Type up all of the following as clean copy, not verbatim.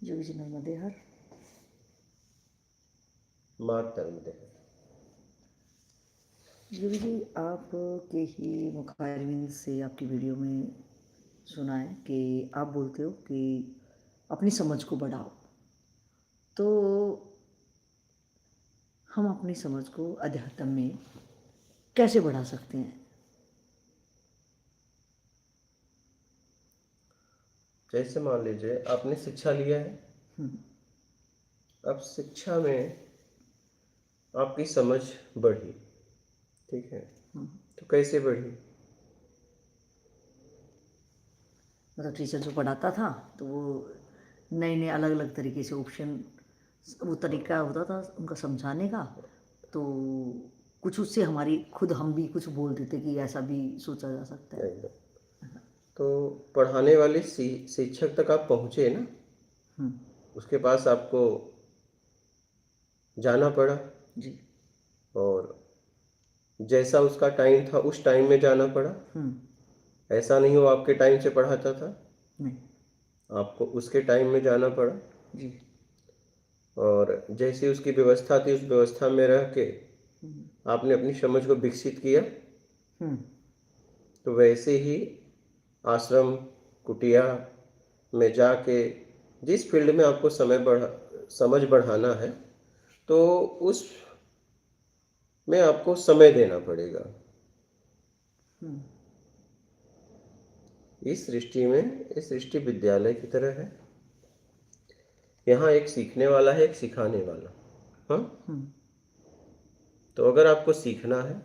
योगी जी नर्मदे हर। मात नर्मदे। योगी जी आप के ही मुखारविंद से आपकी वीडियो में सुना है कि आप बोलते हो कि अपनी समझ को बढ़ाओ। तो हम अपनी समझ को अध्यात्म में कैसे बढ़ा सकते हैं? जैसे मान लीजिए आपने शिक्षा लिया है, अब शिक्षा में आपकी समझ बढ़ी, ठीक है, तो कैसे बढ़ी? मतलब टीचर जो पढ़ाता था तो वो नए नए अलग अलग तरीके से ऑप्शन, वो तरीका होता था उनका समझाने का, तो कुछ उससे हमारी खुद हम भी कुछ बोल देते कि ऐसा भी सोचा जा सकता है। एकदम। तो पढ़ाने वाले शिक्षक तक आप पहुँचे ना, उसके पास आपको जाना पड़ा जी। और जैसा उसका टाइम था उस टाइम में जाना पड़ा। ऐसा नहीं हो आपके टाइम से पढ़ाता था, नहीं, आपको उसके टाइम में जाना पड़ा जी। और जैसी उसकी व्यवस्था थी उस व्यवस्था में रह के आपने अपनी समझ को विकसित किया। तो वैसे ही आश्रम कुटिया में जाके जिस फील्ड में आपको समझ बढ़ाना है तो उस में आपको समय देना पड़ेगा। इस सृष्टि विद्यालय की तरह है। यहाँ एक सीखने वाला है, एक सिखाने वाला। हाँ, तो अगर आपको सीखना है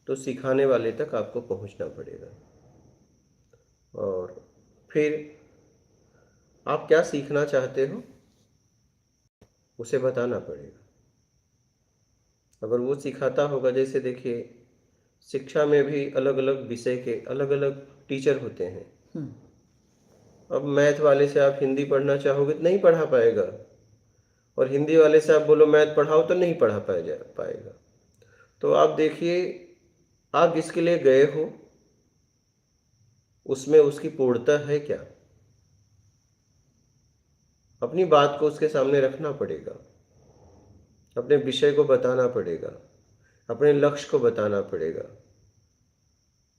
तो सिखाने वाले तक आपको पहुँचना पड़ेगा और फिर आप क्या सीखना चाहते हो उसे बताना पड़ेगा। अगर वो सिखाता होगा, जैसे देखिए शिक्षा में भी अलग अलग विषय के अलग अलग टीचर होते हैं। अब मैथ वाले से आप हिंदी पढ़ना चाहोगे तो नहीं पढ़ा पाएगा और हिंदी वाले से आप बोलो मैथ पढ़ाओ तो नहीं पढ़ा पाएगा। तो आप देखिए आप जिसके लिए गए हो उसमें उसकी पूर्णता है क्या, अपनी बात को उसके सामने रखना पड़ेगा, अपने विषय को बताना पड़ेगा, अपने लक्ष्य को बताना पड़ेगा।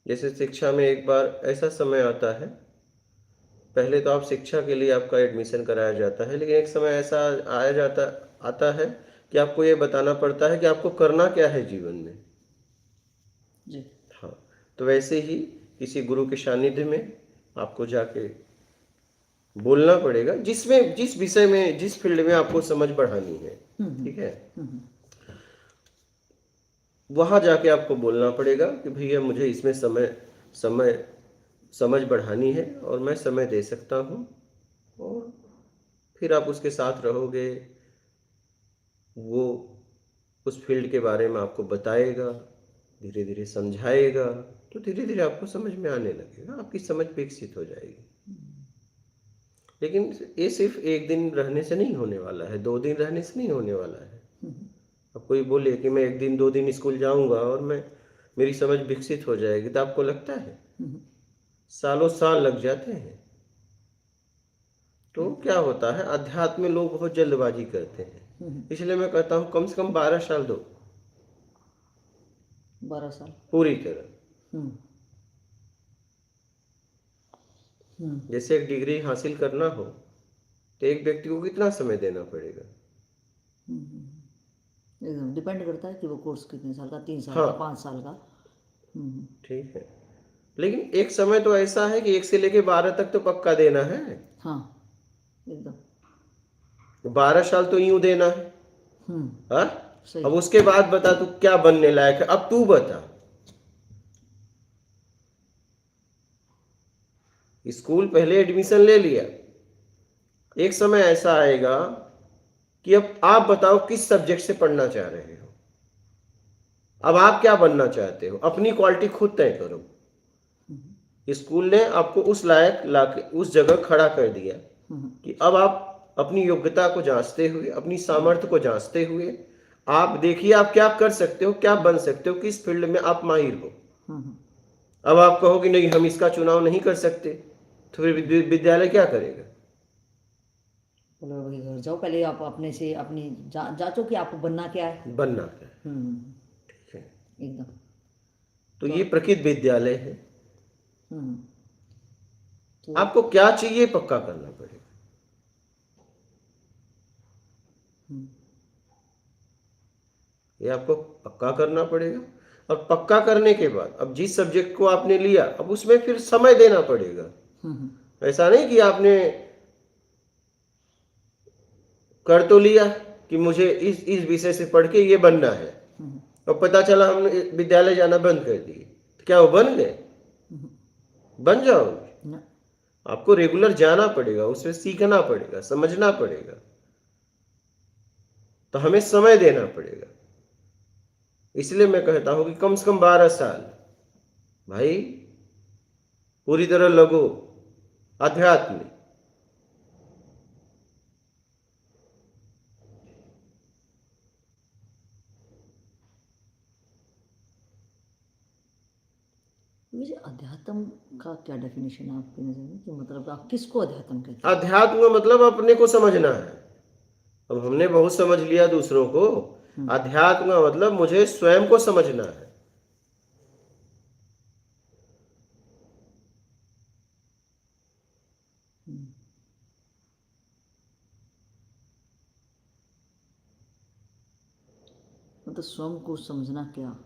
जैसे शिक्षा में एक बार ऐसा समय आता है, पहले तो आप शिक्षा के लिए आपका एडमिशन कराया जाता है, लेकिन एक समय ऐसा आता है कि आपको ये बताना पड़ता है कि आपको करना क्या है जीवन में। जी। हाँ, तो वैसे ही किसी गुरु के सानिध्य में आपको जाके बोलना पड़ेगा जिस विषय में जिस फील्ड में आपको समझ बढ़ानी है, ठीक है। वहां जाके आपको बोलना पड़ेगा कि भैया मुझे इसमें समय समझ बढ़ानी है और मैं समय दे सकता हूँ। और फिर आप उसके साथ रहोगे, वो उस फील्ड के बारे में आपको बताएगा, धीरे धीरे समझाएगा, तो धीरे धीरे आपको समझ में आने लगेगा, आपकी समझ विकसित हो जाएगी। लेकिन ये सिर्फ एक दिन रहने से नहीं होने वाला है, 2 दिन रहने से नहीं होने वाला है। अब कोई बोले कि मैं 1 दिन 2 दिन स्कूल जाऊंगा और मेरी समझ विकसित हो जाएगी, तो आपको लगता है? सालों साल लग जाते हैं। तो क्या होता है, अध्यात्म में लोग बहुत जल्दबाजी करते हैं, इसलिए मैं कहता हूँ कम से कम 12 साल दो, 12 साल पूरी तरह। जैसे एक डिग्री हासिल करना हो तो एक व्यक्ति को कितना समय देना पड़ेगा? एकदम डिपेंड करता है कि वो कोर्स कितने साल का, 3 साल हाँ, का, 5 साल का। ठीक है, लेकिन एक समय तो ऐसा है कि 1 से लेके 12 तक तो पक्का देना है। हाँ, एकदम 12 साल तो यूं देना है। हाँ, सही। अब उसके बाद बता तू क्या बनने लायक है, अब तू बता। स्कूल पहले एडमिशन ले लिया, एक समय ऐसा आएगा कि अब आप बताओ किस सब्जेक्ट से पढ़ना चाह रहे हो, अब आप क्या बनना चाहते हो, अपनी क्वालिटी खुद तय करो। स्कूल ने आपको उस लायक लाके उस जगह खड़ा कर दिया कि अब आप अपनी योग्यता को जांचते हुए, अपनी सामर्थ्य को जांचते हुए आप देखिए आप क्या कर सकते हो, क्या बन सकते हो, किस फील्ड में आप माहिर हो। अब आप कहो कि नहीं हम इसका चुनाव नहीं कर सकते, तो फिर विद्यालय क्या करेगा? बोले वही घर जाओ, पहले आप अपने से अपनी जांचो कि आपको बनना क्या है। बनना क्या है, हम्म, ठीक है। एकदम। तो तो ये प्रकृति विद्यालय है। हम्म, तो आपको क्या चाहिए पक्का करना पड़ेगा। हम्म, ये आपको पक्का करना पड़ेगा, और पक्का करने के बाद अब जिस सब्जेक्ट को आपने लिया अब उसमें फिर समय देना पड़ेगा। हम्म, ऐसा नहीं कि आपने कर तो लिया कि मुझे इस विषय से पढ़ के ये बनना है, हम्म, और पता चला हमने विद्यालय जाना बंद कर दिए, तो क्या वो बन गए? हम्म, बन जाओगे? न- आपको रेगुलर जाना पड़ेगा, उसमें सीखना पड़ेगा, समझना पड़ेगा, तो हमें समय देना पड़ेगा। इसलिए मैं कहता हूं कि कम से कम 12 साल भाई पूरी तरह लगो अध्यात्म में। वैसे अध्यात्म का क्या डेफिनेशन है आपकी नज़र में, कि मतलब आप किसको अध्यात्म कहते हैं? अध्यात्म का मतलब अपने को समझना है। अब हमने बहुत समझ लिया दूसरों को, अध्यात्म का मतलब मुझे स्वयं को समझना है। हम्म, मतलब स्वयं को समझना क्या?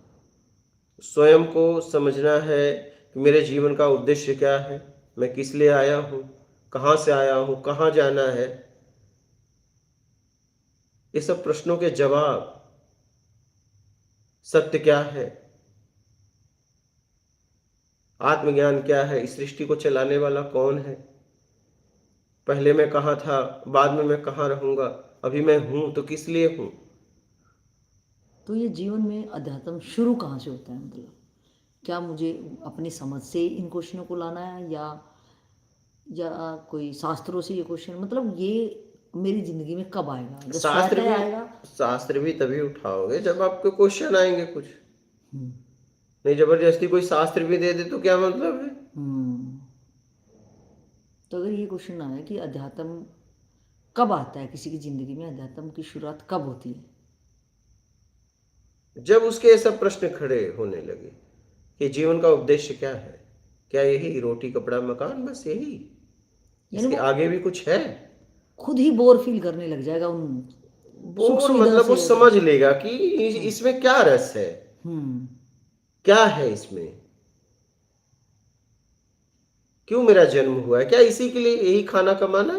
स्वयं को समझना है कि मेरे जीवन का उद्देश्य क्या है, मैं किस लिए आया हूं, कहां से आया हूं, कहां जाना है। ये सब प्रश्नों के जवाब, सत्य क्या है, आत्मज्ञान क्या है, इस सृष्टि को चलाने वाला कौन है, पहले मैं कहाँ था, बाद में मैं कहाँ रहूंगा, अभी मैं हूं तो किस लिए हूं। तो ये जीवन में अध्यात्म शुरू कहाँ से होता है, मतलब क्या मुझे अपनी समझ से इन क्वेश्चनों को लाना है, या कोई शास्त्रों से ये क्वेश्चन, मतलब ये मेरी जिंदगी में कब आएगा, जब शास्त्र स्वतः भी आएगा? शास्त्र भी तभी उठाओगे जब आपको क्वेश्चन आएंगे कुछ। हम्म, नहीं जबरदस्ती कोई शास्त्र भी दे दे तो क्या मतलब है। हम्म। तो अगर ये क्वेश्चन आए कि अध्यात्म कब आता है किसी की जिंदगी में, अध्यात्म की शुरुआत कब होती है? जब उसके ये सब प्रश्न खड़े होने लगे कि जीवन का उद्देश्य क्या है, क्या यही रोटी कपड़ा मकान, बस यही, यानी इसके वो आगे भी कुछ है। खुद ही बोर फील करने लग जाएगा उन सुख बोर सुविधा मतलब वो से, अगर। समझ लेगा कि हम्म, इसमें क्या रस है, हम्म, क्या है इसमें, क्यों मेरा जन्म हुआ है, क्या इसी के लिए यही खाना कमाना,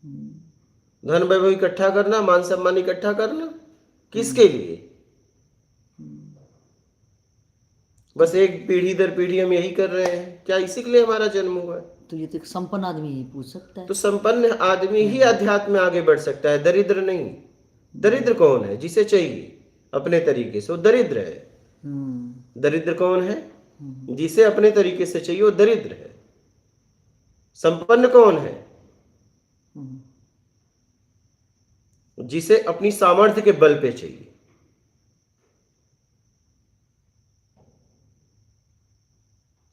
हम्म, धन वैभव इकट्ठा करना, मान सम्मान इकट्ठा करना, हम्म, किसके लिए? तो बस एक पीढ़ी दर पीढ़ी हम यही कर रहे हैं, क्या इसी के लिए हमारा जन्म हुआ है? तो ये तो एक संपन्न आदमी यही पूछ सकता तो है। संपन्न आदमी ही अध्यात्म में आगे बढ़ सकता है, दरिद्र नहीं। दरिद्र कौन है? जिसे चाहिए अपने तरीके से वो दरिद्र है। हम्म, दरिद्र कौन है? जिसे अपने तरीके से चाहिए वो दरिद्र है। संपन्न कौन है? हम्म, जिसे अपनी सामर्थ्य के बल पे चाहिए।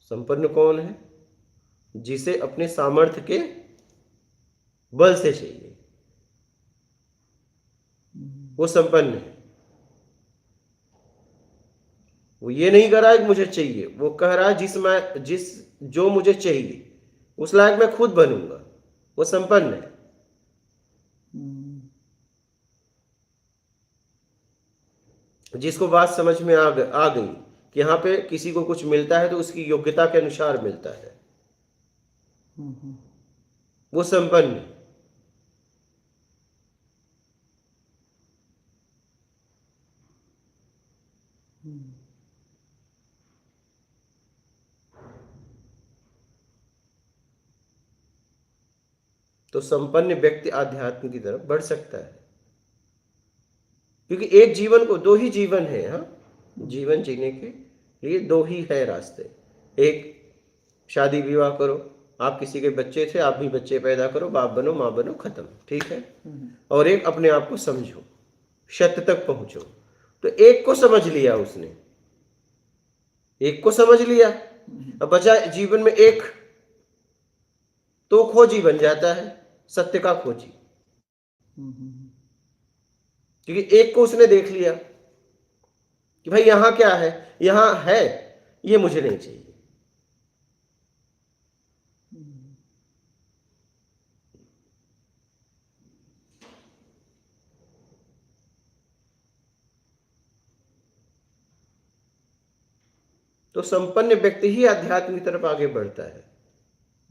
संपन्न कौन है? जिसे अपने सामर्थ्य के बल से चाहिए, वो संपन्न है। वो ये नहीं कह रहा है कि मुझे चाहिए, वो कह रहा है जिस जो मुझे चाहिए उस लायक मैं खुद बनूंगा, वो संपन्न है। हम्म, जिसको बात समझ में आ गई कि यहाँ पे किसी को कुछ मिलता है तो उसकी योग्यता के अनुसार मिलता है, हम्म, वो संपन्न है। हम्म। तो संपन्न व्यक्ति आध्यात्म की तरफ बढ़ सकता है, क्योंकि एक जीवन को, दो ही जीवन है। हाँ, जीवन जीने के लिए दो ही है रास्ते। एक, शादी विवाह करो, आप किसी के बच्चे थे, आप भी बच्चे पैदा करो, बाप बनो माँ बनो, खत्म, ठीक है। और एक, अपने आप को समझो, सत्य तक पहुंचो। तो एक को समझ लिया उसने, एक को समझ लिया, अब बचा जीवन में एक, तो खोजी बन जाता है। सत्य का खोजी, हम्म, क्योंकि एक को उसने देख लिया कि भाई यहां क्या है, यहां है, ये मुझे नहीं चाहिए। हम्म, तो संपन्न व्यक्ति ही अध्यात्म की तरफ आगे बढ़ता है,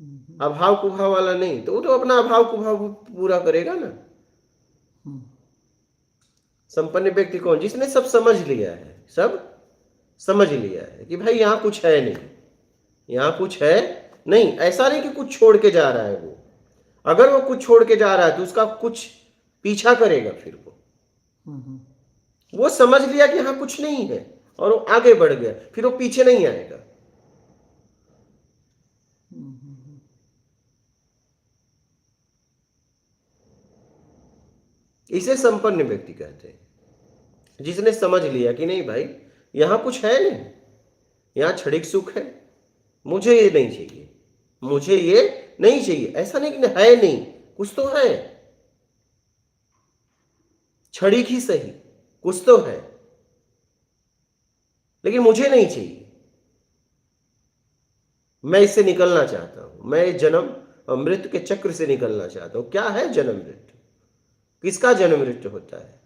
हम्म, अभाव कुभाव वाला नहीं। तो वो तो अपना अभाव कुभाव पूरा करेगा ना। हम्म, संपन्न व्यक्ति कौन? जिसने सब समझ लिया है, सब समझ लिया है कि भाई यहाँ कुछ है नहीं, यहाँ कुछ है नहीं। ऐसा नहीं कि कुछ छोड़ के जा रहा है वो, अगर वो कुछ छोड़ के जा रहा है तो उसका कुछ पीछा करेगा। फिर हम्म, वो समझ लिया कि यहाँ कुछ नहीं है और वो आगे बढ़ गया, फिर वो पीछे नहीं आएगा। हम्म, इसे संपन्न व्यक्ति कहते हैं, जिसने समझ लिया कि नहीं भाई यहाँ कुछ है नहीं, यहाँ क्षणिक सुख है, मुझे ये नहीं चाहिए, मुझे ये नहीं चाहिए। ऐसा नहीं कि है नहीं, कुछ तो है, क्षणिक ही सही, कुछ तो है, लेकिन मुझे नहीं चाहिए। मैं इससे निकलना चाहता हूं, मैं जन्म और मृत्यु के चक्र से निकलना चाहता हूं। क्या है जन्म मृत्यु? किसका जन्म मृत्यु होता है?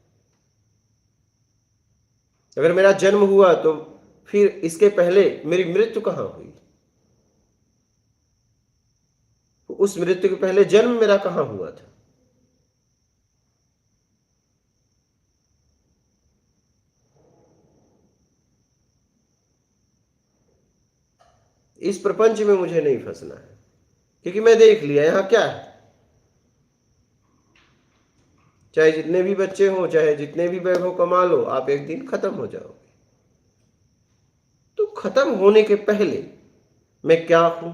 अगर मेरा जन्म हुआ तो फिर इसके पहले मेरी मृत्यु कहां हुई? उस मृत्यु के पहले जन्म मेरा कहां हुआ था? इस प्रपंच में मुझे नहीं फंसना है, क्योंकि मैं देख लिया यहां क्या है। चाहे जितने भी बच्चे हो, चाहे जितने भी वैभव कमा लो, आप एक दिन खत्म हो जाओगे। तो खत्म होने के पहले मैं क्या हूं,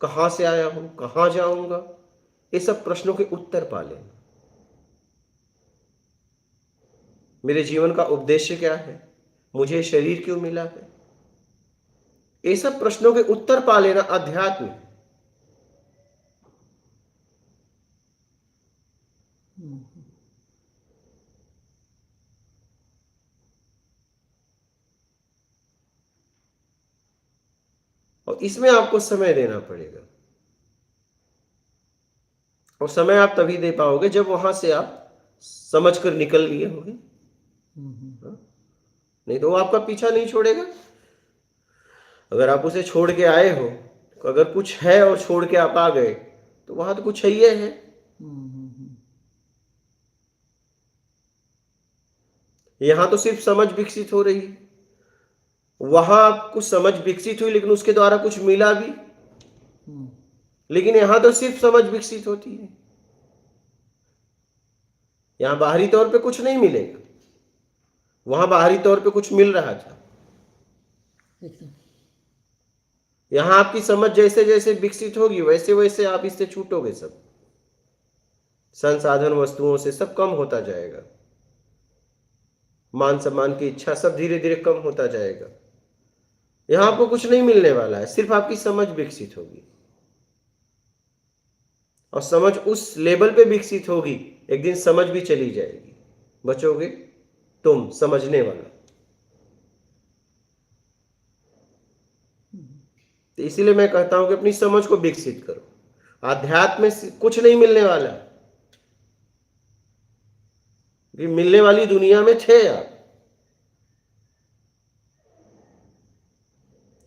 कहां से आया हूं, कहां जाऊंगा, ये सब प्रश्नों के उत्तर पा लेना। मेरे जीवन का उद्देश्य क्या है, मुझे शरीर क्यों मिला है, ये सब प्रश्नों के उत्तर पा लेना अध्यात्म है। हम्म, और इसमें आपको समय देना पड़ेगा, और समय आप तभी दे पाओगे जब वहां से आप समझ कर निकल लिए होंगे। हाँ? नहीं तो वो आपका पीछा नहीं छोड़ेगा। अगर आप उसे छोड़ के आए हो, तो अगर कुछ है और छोड़ के आप आ गए, तो वहां तो कुछ है ही है। हम्म, यहां तो सिर्फ समझ विकसित हो रही है, वहां आपको समझ विकसित हुई लेकिन उसके द्वारा कुछ मिला भी, हम्म, लेकिन यहां तो सिर्फ समझ विकसित होती है। यहां बाहरी तौर पे कुछ नहीं मिलेगा, वहां बाहरी तौर पे कुछ मिल रहा था। एकदम। यहां आपकी समझ जैसे जैसे विकसित होगी वैसे वैसे आप इससे छूटोगे। सब संसाधन वस्तुओं से सब कम होता जाएगा, मान सम्मान की इच्छा सब धीरे धीरे कम होता जाएगा। यहां आपको कुछ नहीं मिलने वाला है, सिर्फ आपकी समझ विकसित होगी, और समझ उस लेवल पे विकसित होगी, एक दिन समझ भी चली जाएगी, बचोगे तुम समझने वाला। तो इसीलिए मैं कहता हूं कि अपनी समझ को विकसित करो। आध्यात्म में कुछ नहीं मिलने वाला, ये मिलने वाली दुनिया में थे आप।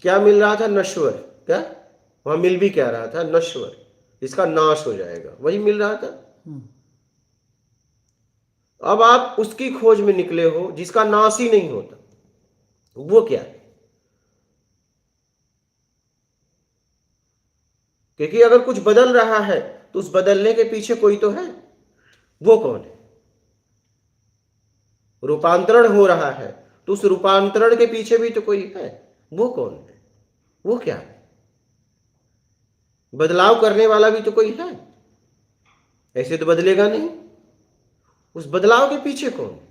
क्या मिल रहा था? नश्वर। क्या वहां मिल भी क्या रहा था? नश्वर, इसका नाश हो जाएगा, वही मिल रहा था। हम्म, अब आप उसकी खोज में निकले हो जिसका नाश ही नहीं होता। वो क्या है? क्योंकि अगर कुछ बदल रहा है तो उस बदलने के पीछे कोई तो है। वो कौन है? रूपांतरण हो रहा है तो उस रूपांतरण के पीछे भी तो कोई है। वो कौन है? वो क्या है? बदलाव करने वाला भी तो कोई है, ऐसे तो बदलेगा नहीं। उस बदलाव के पीछे कौन है?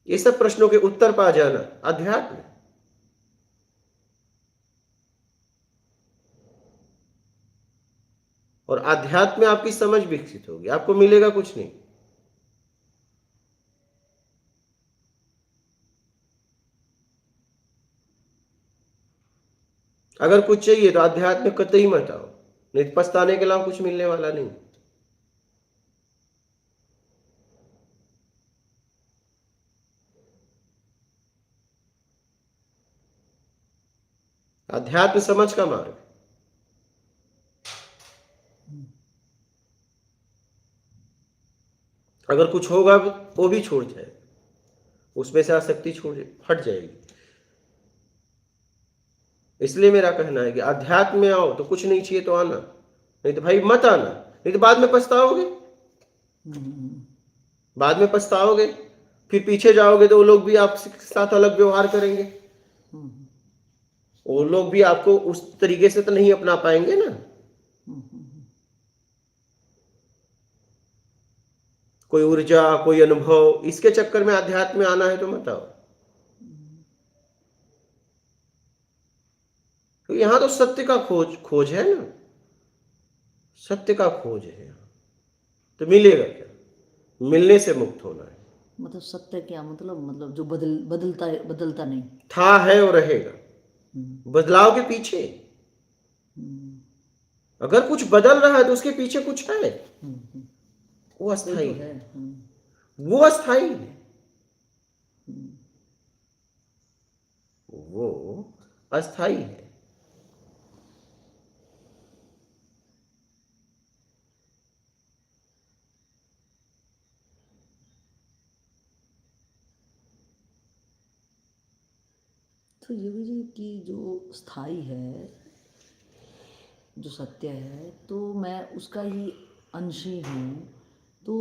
ये सब प्रश्नों के उत्तर पा जाना अध्यात्म है। और आध्यात्म में आपकी समझ विकसित होगी, आपको मिलेगा कुछ नहीं। अगर कुछ चाहिए तो आध्यात्म में कतई मत आओ, नहीं तो पछताने के अलावा कुछ मिलने वाला नहीं। अध्यात्म समझ का मार्ग। अगर कुछ होगा वो भी छोड़ जाएगा, उसमें से आसक्ति छोड़ हट जाएगी। इसलिए मेरा कहना है कि अध्यात्म में आओ तो कुछ नहीं चाहिए तो आना, नहीं तो भाई मत आना, नहीं तो बाद में पछताओगे। बाद में पछताओगे, फिर पीछे जाओगे तो वो लोग भी आपके साथ अलग व्यवहार करेंगे, वो लोग भी आपको उस तरीके से तो नहीं अपना पाएंगे ना। कोई ऊर्जा, कोई अनुभव, इसके चक्कर में अध्यात्म में आना है तो मत आओ। तो यहां तो सत्य का खोज है ना, सत्य का खोज है यहाँ। तो मिलेगा क्या? मिलने से मुक्त होना है। मतलब सत्य क्या मतलब जो बदलता नहीं, था, है और रहेगा। बदलाव के पीछे, अगर कुछ बदल रहा है तो उसके पीछे कुछ है, वो अस्थाई है, वो अस्थाई है, वो अस्थाई है। तो योगी जी की जो स्थाई है, जो सत्य है, तो मैं उसका ही अंश ही हूँ। तो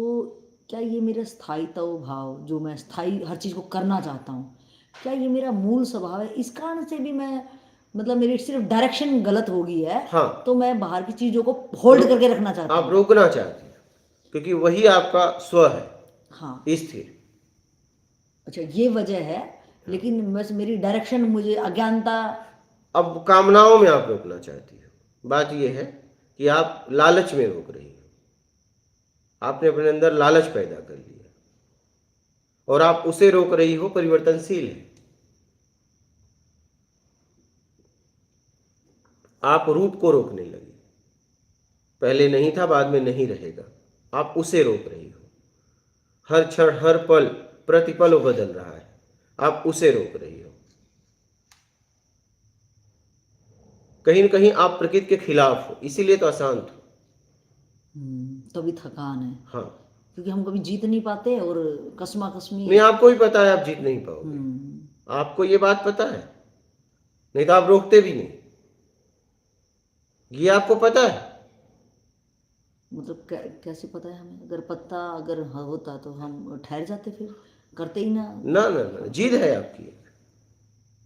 क्या ये मेरा स्थायित्व भाव, जो मैं स्थायी हर चीज़ को करना चाहता हूँ, क्या ये मेरा मूल स्वभाव है? इस कारण से भी मैं मतलब मेरी सिर्फ डायरेक्शन गलत हो गई है। हाँ, तो मैं बाहर की चीज़ों को होल्ड करके रखना चाहता हूँ। आप रोकना चाहते हैं क्योंकि वही आपका स्व है। हाँ, स्थिर। अच्छा, ये वजह है। लेकिन बस मेरी डायरेक्शन, मुझे अज्ञानता। अब कामनाओं में आप रोकना चाहती हो। बात यह है कि आप लालच में रोक रही हो, आपने अपने अंदर लालच पैदा कर लिया और आप उसे रोक रही हो। परिवर्तनशील है, आप रूप को रोकने लगी। पहले नहीं था, बाद में नहीं रहेगा, आप उसे रोक रही हो। हर क्षण, हर पल, प्रतिपल वो बदल रहा है, आप उसे रोक रही हो। कहीं न कहीं आप प्रकृति के खिलाफ हो, इसीलिए तो अशांत हो। तभी थकान है, हाँ, क्योंकि हम कभी जीत नहीं पाते और कसमा कसमी। नहीं, आपको भी पता है आप जीत नहीं पाओगे, आपको ये बात पता है, नहीं तो आप रोकते भी नहीं। ये आपको पता है। मतलब कैसे पता है हमें? अगर पता अगर होता तो हम ठहर जाते, फिर करते ही ना। ना ना ना, जिद है आपकी।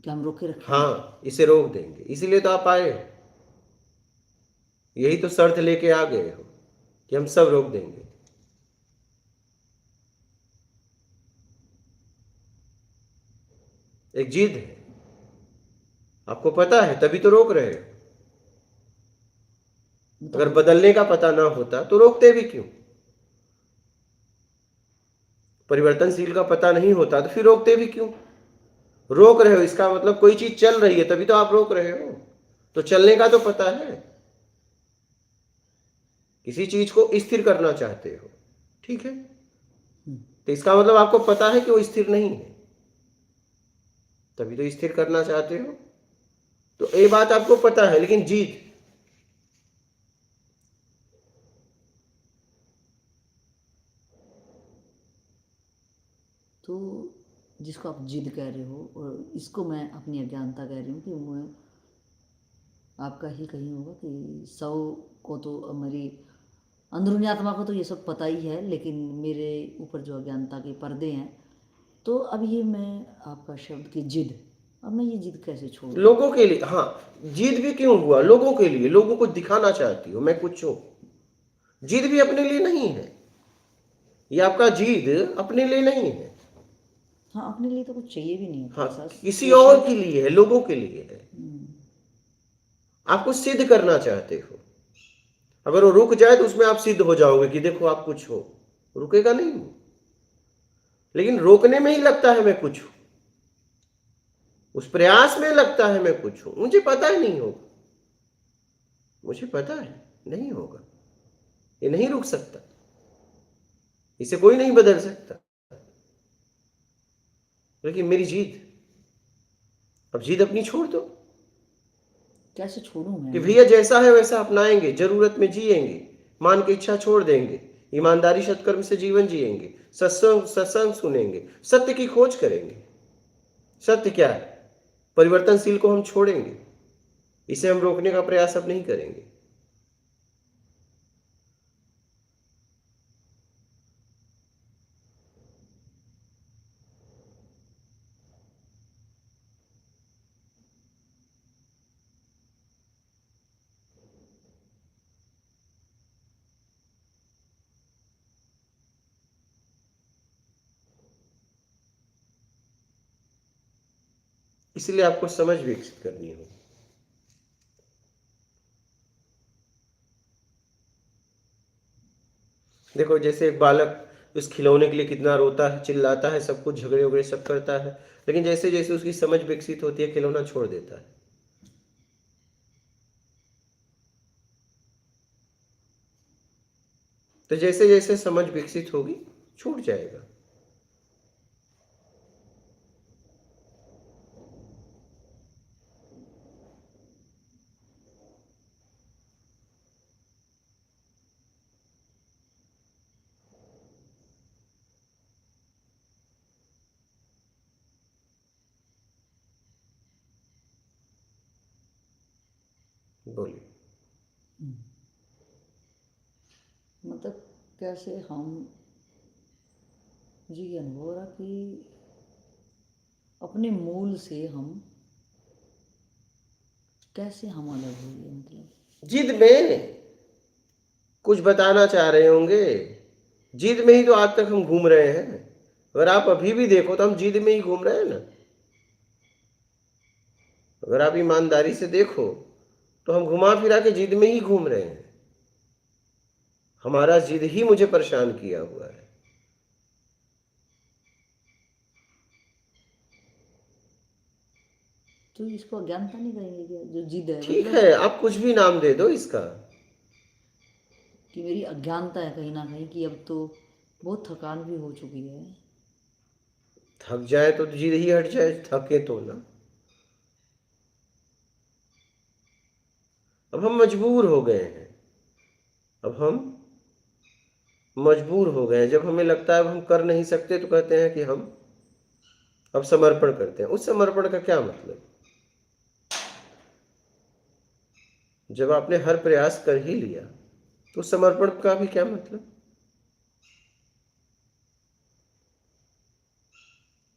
कि हम रोके रखें। हाँ, इसे रोक देंगे, इसीलिए तो आप आए हो। यही तो शर्त लेके आ गए हो कि हम सब रोक देंगे। एक जिद है, आपको पता है तभी तो रोक रहे हो। अगर बदलने का पता ना होता तो रोकते भी क्यों? परिवर्तनशील का पता नहीं होता तो फिर रोकते भी क्यों? रोक रहे हो इसका मतलब कोई चीज चल रही है तभी तो आप रोक रहे हो। तो चलने का तो पता है, किसी चीज को स्थिर करना चाहते हो, ठीक है, तो इसका मतलब आपको पता है कि वो स्थिर नहीं है, तभी तो स्थिर करना चाहते हो। तो ये बात आपको पता है, लेकिन जीत। तो जिसको आप जिद कह रहे हो, और इसको मैं अपनी अज्ञानता कह रही हूँ कि मैं आपका ही कहीं होगा कि सौ को तो, मेरी अंदरूनी आत्मा को तो ये सब पता ही है, लेकिन मेरे ऊपर जो अज्ञानता के पर्दे हैं, तो अब ये मैं आपका शब्द की जिद, अब मैं ये जिद कैसे छोड़ूं? लोगों के लिए, हाँ, जिद भी क्यों हुआ? लोगों के लिए, लोगों को दिखाना चाहती हो मैं कुछ हूं। जिद भी अपने लिए नहीं है, ये आपका जिद अपने लिए नहीं है। हाँ, अपने लिए तो कुछ चाहिए भी नहीं होता। हाँ, किसी और के लिए है, लोगों के लिए है। आप कुछ सिद्ध करना चाहते हो, अगर वो रुक जाए तो उसमें आप सिद्ध हो जाओगे कि देखो आप कुछ हो, रुकेगा नहीं। लेकिन रोकने में ही लगता है मैं कुछ हूं, उस प्रयास में लगता है मैं कुछ हूं। मुझे पता है नहीं होगा, मुझे पता है नहीं होगा, ये नहीं रुक सकता, इसे कोई नहीं बदल सकता। लेकिन मेरी जीत, अब जीत अपनी छोड़ दो कैसे छोड़ूं कि मैं? भैया जैसा है वैसा अपनाएंगे, जरूरत में जिएंगे, मान की इच्छा छोड़ देंगे, ईमानदारी सत्कर्म से जीवन जिएंगे, सत्संग सत्संग सुनेंगे, सत्य की खोज करेंगे। सत्य क्या है? परिवर्तनशील को हम छोड़ेंगे, इसे हम रोकने का प्रयास अब नहीं करेंगे। इसलिए आपको समझ विकसित करनी होगी। देखो जैसे एक बालक उस खिलौने के लिए कितना रोता है, चिल्लाता है, सब कुछ झगड़े वगड़े सब करता है, लेकिन जैसे जैसे उसकी समझ विकसित होती है खिलौना छोड़ देता है। तो जैसे जैसे समझ विकसित होगी छूट जाएगा। बोलिए। मतलब कैसे हम, जी ये अनुभव हो रहा कि अपने मूल से हम कैसे हम अलग हुए, मतलब जिद में कुछ बताना चाह रहे होंगे, जिद में ही तो आज तक हम घूम रहे हैं। अगर आप अभी भी देखो तो हम जिद में ही घूम रहे हैं ना। अगर आप ईमानदारी से देखो तो हम घुमा फिरा के जिद में ही घूम रहे हैं। हमारा जिद ही मुझे परेशान किया हुआ है। तो इसको अज्ञानता नहीं कहेंगे क्या, जो जिद है ठीक मतलब है, आप कुछ भी नाम दे दो इसका। कि मेरी अज्ञानता है कहीं ना कहीं, कि अब तो बहुत थकान भी हो चुकी है। थक जाए तो जिद ही हट जाए, थके तो ना। अब हम मजबूर हो गए हैं, अब हम मजबूर हो गए हैं। जब हमें लगता है अब हम कर नहीं सकते तो कहते हैं कि हम अब समर्पण करते हैं। उस समर्पण का क्या मतलब? जब आपने हर प्रयास कर ही लिया तो समर्पण का भी क्या मतलब?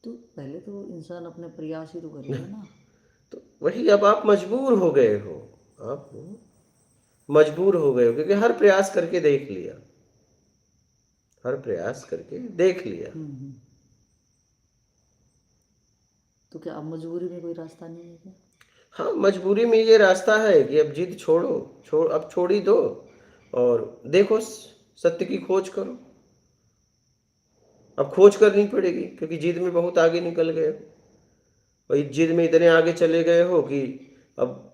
तो पहले तो इंसान अपने प्रयास ही तो करेगा ना। तो वही, अब आप मजबूर हो गए हो, आप मजबूर हो गए हो क्योंकि हर प्रयास करके देख लिया, हर प्रयास करके देख लिया। हम्म। तो क्या अब मजबूरी में कोई रास्ता नहीं है क्या? हाँ, मजबूरी में ये रास्ता है कि अब जिद छोड़ो, अब छोड़ ही दो और देखो, सत्य की खोज करो। अब खोज करनी पड़ेगी क्योंकि जिद में बहुत आगे निकल गए हो, और इस जिद में इतने आगे चले गए हो कि अब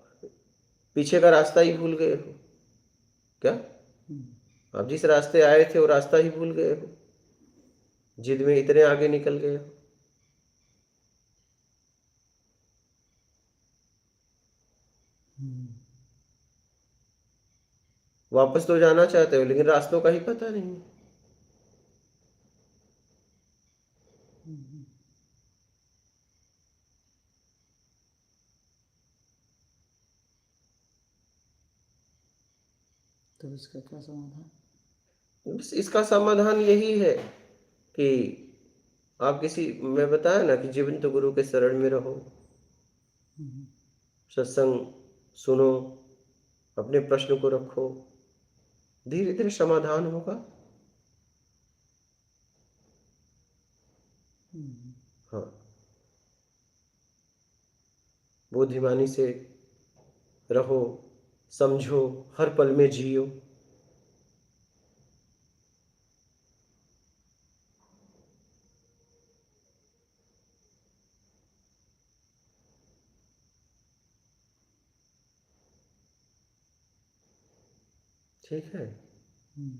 पीछे का रास्ता ही भूल गए हो। क्या? आप जिस रास्ते आए थे वो रास्ता ही भूल गए हो, जिद में इतने आगे निकल गए हो। वापस तो जाना चाहते हो लेकिन रास्तों का ही पता नहीं। तो इसका क्या समाधान? बस इसका समाधान यही है कि आप किसी, मैं बताया ना कि जीवंत गुरु के शरण में रहो, सत्संग सुनो, अपने प्रश्न को रखो, धीरे धीरे समाधान होगा। हाँ, बुद्धिमानी से रहो, समझो, हर पल में जियो। ठीक है। हम्म।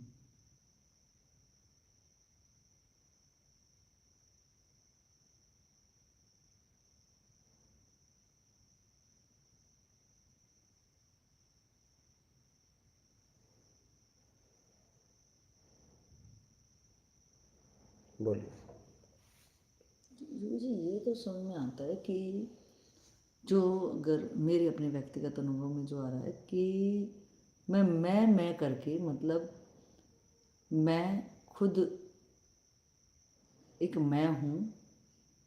बोलिए। मुझे ये तो समझ में आता है कि जो अगर मेरे अपने व्यक्तिगत अनुभव में जो आ रहा है कि मैं करके मतलब मैं खुद एक मैं हूँ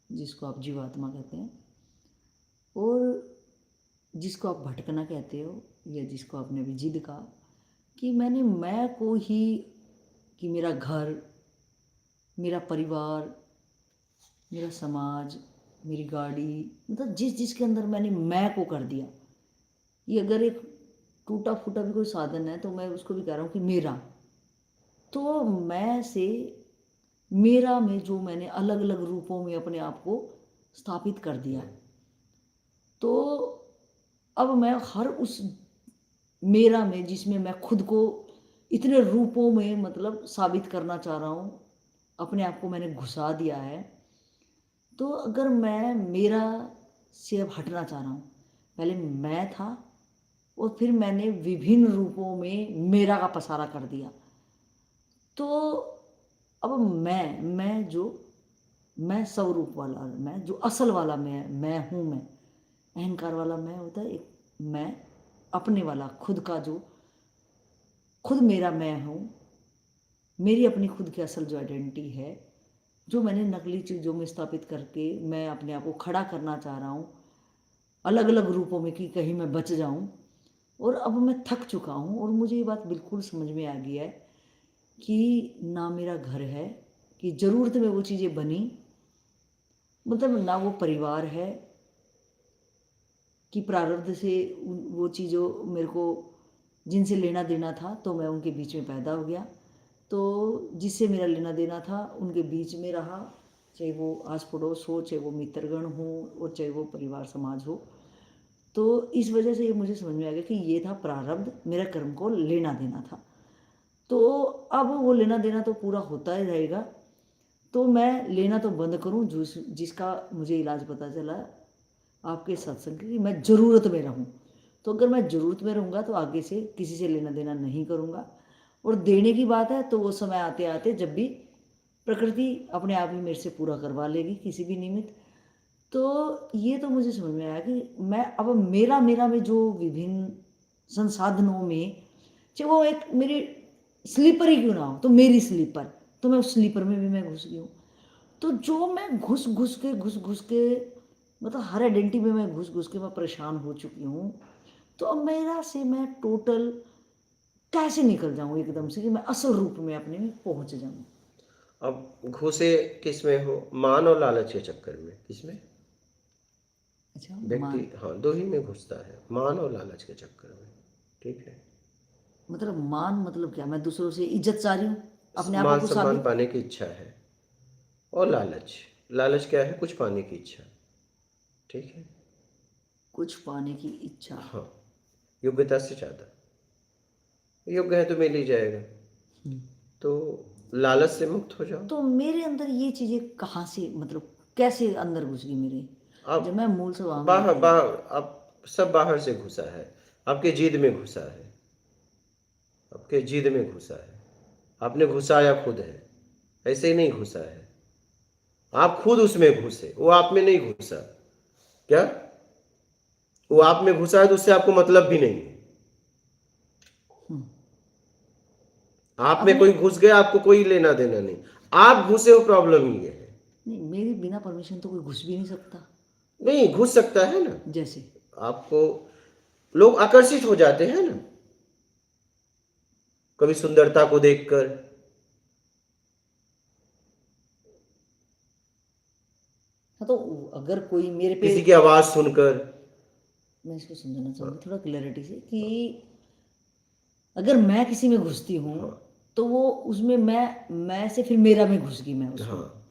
जिसको आप जीवात्मा कहते हैं, और जिसको आप भटकना कहते हो, या जिसको आपने अभी जिद कहा कि मैंने मैं को ही, कि मेरा घर, मेरा परिवार, मेरा समाज, मेरी गाड़ी, मतलब जिस जिसके अंदर मैंने मैं को कर दिया। ये अगर एक टूटा फूटा भी कोई साधन है तो मैं उसको भी कह रहा हूँ कि मेरा, तो मैं से मेरा में जो मैंने अलग अलग रूपों में अपने आप को स्थापित कर दिया, तो अब मैं हर उस मेरा में जिसमें मैं खुद को इतने रूपों में मतलब साबित करना चाह रहा हूँ, अपने आप को मैंने घुसा दिया है। तो अगर मैं मेरा से अब हटना चाह रहा हूँ, पहले मैं था और फिर मैंने विभिन्न रूपों में मेरा का पसारा कर दिया, तो अब मैं जो मैं स्वरूप वाला मैं, जो असल वाला मैं हूँ, मैं अहंकार वाला मैं होता है एक मैं अपने वाला खुद का, जो खुद मेरा मैं हूँ, मेरी अपनी खुद की असल जो आइडेंटिटी है, जो मैंने नकली चीज़ों में स्थापित करके मैं अपने आप को खड़ा करना चाह रहा हूँ अलग अलग रूपों में कि कहीं मैं बच जाऊँ। और अब मैं थक चुका हूँ और मुझे ये बात बिल्कुल समझ में आ गई है कि ना मेरा घर है, कि ज़रूरत में वो चीज़ें बनी, मतलब ना वो परिवार है कि प्रारब्ध से वो चीज़ों मेरे को जिनसे लेना देना था तो मैं उनके बीच में पैदा हो गया, तो जिससे मेरा लेना देना था उनके बीच में रहा, चाहे वो आस पड़ोस हो, चाहे वो मित्रगण हो, और चाहे वो परिवार समाज हो। तो इस वजह से ये मुझे समझ में आ गया कि ये था प्रारब्ध, मेरा कर्म को लेना देना था। तो अब वो लेना देना तो पूरा होता ही रहेगा, तो मैं लेना तो बंद करूं, जिसका मुझे इलाज पता चला आपके सत्संग की, मैं ज़रूरत में रहूं। तो अगर मैं ज़रूरत में रहूँगा तो आगे से किसी से लेना देना नहीं करूँगा। और देने की बात है तो वो समय आते आते जब भी प्रकृति अपने आप ही मेरे से पूरा करवा लेगी किसी भी निमित्त। तो ये तो मुझे समझ में आया कि मैं अब मेरा मेरा में जो विभिन्न संसाधनों में, चाहे वो एक मेरी स्लीपर ही क्यों ना हो, तो मेरी स्लीपर, तो मैं उस स्लीपर में भी मैं घुस गई हूँ। तो जो मैं घुस घुस के मतलब हर आइडेंटिटी में मैं घुस घुस के मैं परेशान हो चुकी हूँ। तो अब मेरा से मैं टोटल कैसे निकल जाऊँ एकदम से कि मैं असल रूप में अपने में पहुँच जाऊँ। अब घुसे किस में हो? मान और लालच के चक्कर में। किसमें? अच्छा, व्यक्ति, मान हाँ, दो ही में घुसता है, मान और लालच के चक्कर में। ठीक है। मतलब मान मतलब क्या, मैं दूसरों से इज्जत चाह रही हूँ अपने आप मान को सम्मान साबित, पाने की इच्छा है। और लालच, लालच क्या है? कुछ पाने की इच्छा। ठीक है। कुछ पाने की इच्छा। हाँ, योग्यता से ज़्यादा। योग्य है तो मिल ही जाएगा। तो लालच से मुक्त हो जाओ। तो मेरे अंदर ये चीज़ें कहाँ से, मतलब कैसे अंदर घुस गई मेरे, जब अब मैं मूल स्वभाव में बाहर थी। बाहर अब सब बाहर से घुसा है। आपके जिद में घुसा है, आपके जिद में घुसा है। आपने घुसाया खुद है, ऐसे ही नहीं घुसा है। आप खुद उसमें घुसे, वो आप में नहीं घुसा। क्या? वो आप में घुसा है तो उससे आपको मतलब भी नहीं है। हम्म, आप में अपने कोई घुस गया, आपको कोई लेना देना नहीं। आप घुसे हो, प्रॉब्लम ही है। नहीं, मेरी बिना परमिशन तो कोई घुस भी नहीं सकता। नहीं, घुस सकता है ना। जैसे आपको लोग आकर्षित हो जाते हैं ना, कभी सुंदरता को देखकर, हाँ, तो अगर कोई मेरे पे, किसी की आवाज सुनकर। मैं इसको समझना चाहूँगी थोड़ा क्लैरिटी से कि अगर मैं किसी में घुसती हूँ हाँ तो वो उसमें मैं से फिर मेरा में घुस गई मैं उसमें, हाँ,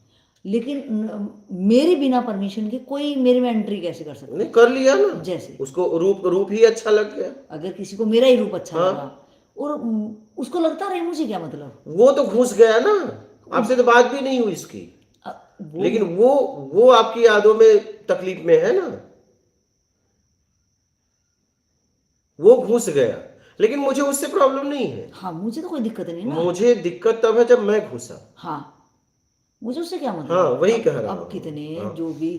लेकिन मेरे बिना परमिशन के कोई मेरे में एंट्री कैसे कर सकता नहीं है। कर लिया ना। जैसे उसको रूप रूप ही अच्छा लग गया। अगर किसी को मेरा ही रूप अच्छा हाँ, लगा और उसको लगता रहे मुझे क्या मतलब। वो तो घुस गया ना, आपसे तो बात भी नहीं हुई इसकी, अ, वो लेकिन वो आपकी यादों में तकलीफ में है ना, वो घुस गया, लेकिन मुझे उससे प्रॉब्लम नहीं है। हाँ, मुझे तो कोई दिक्कत नहीं ना। मुझे दिक्कत तब है जब मैं घुसा। हाँ, मुझे उससे क्या हाँ, मतलब। वही कह रहा अब हूँ। कितने हाँ, जो भी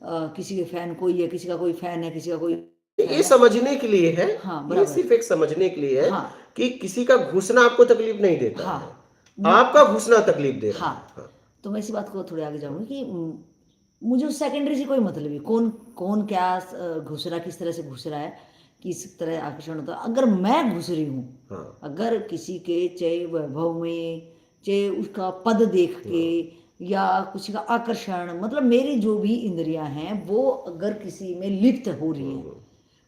किसी के फैन कोई है, किसी का कोई फैन है, किसी का कोई ये फैन है। समझने के लिए है, हाँ, ये बराबर। सिर्फ एक समझने के लिए है हाँ, कि किसी का घुसना आपको तकलीफ नहीं देता हाँ, है, मु- आपका घुसना तकलीफ दे रहा हाँ, है। हाँ, तो मैं इसी बात को थोड़े आगे जाऊंगी कि मुझे उस सेकेंडरी से कोई मतलब नहीं, कौन कौन क्या घुस रहा, किस तरह से घुस रहा है, किस तरह आकर्षण होता है। अगर मैं घुस रही हूँ, हाँ, अगर किसी के चाहे वैभव में, चाहे उसका पद देख के, या किसी का आकर्षण, मतलब मेरी जो भी इंद्रियां हैं वो अगर किसी में लिप्त हो रही हैं,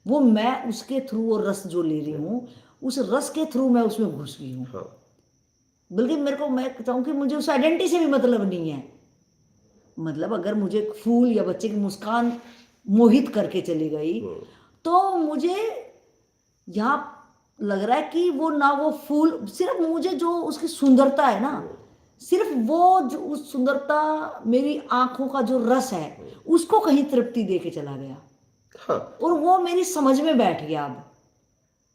वो मैं उसके थ्रू वो रस जो ले रही हूँ, उस रस के थ्रू मैं उसमें घुस गई हूँ। हाँ, बल्कि मेरे को, मैं कहता हूँ कि मुझे उस आइडेंटिटी से भी मतलब नहीं है। मतलब अगर मुझे फूल या बच्चे की मुस्कान मोहित करके चली गई, तो मुझे यहाँ लग रहा है कि वो ना, वो फूल सिर्फ मुझे जो उसकी सुंदरता है ना, सिर्फ वो जो उस सुंदरता, मेरी आंखों का जो रस है, उसको कहीं तृप्ति दे के चला गया, हाँ, और वो मेरी समझ में बैठ गया। अब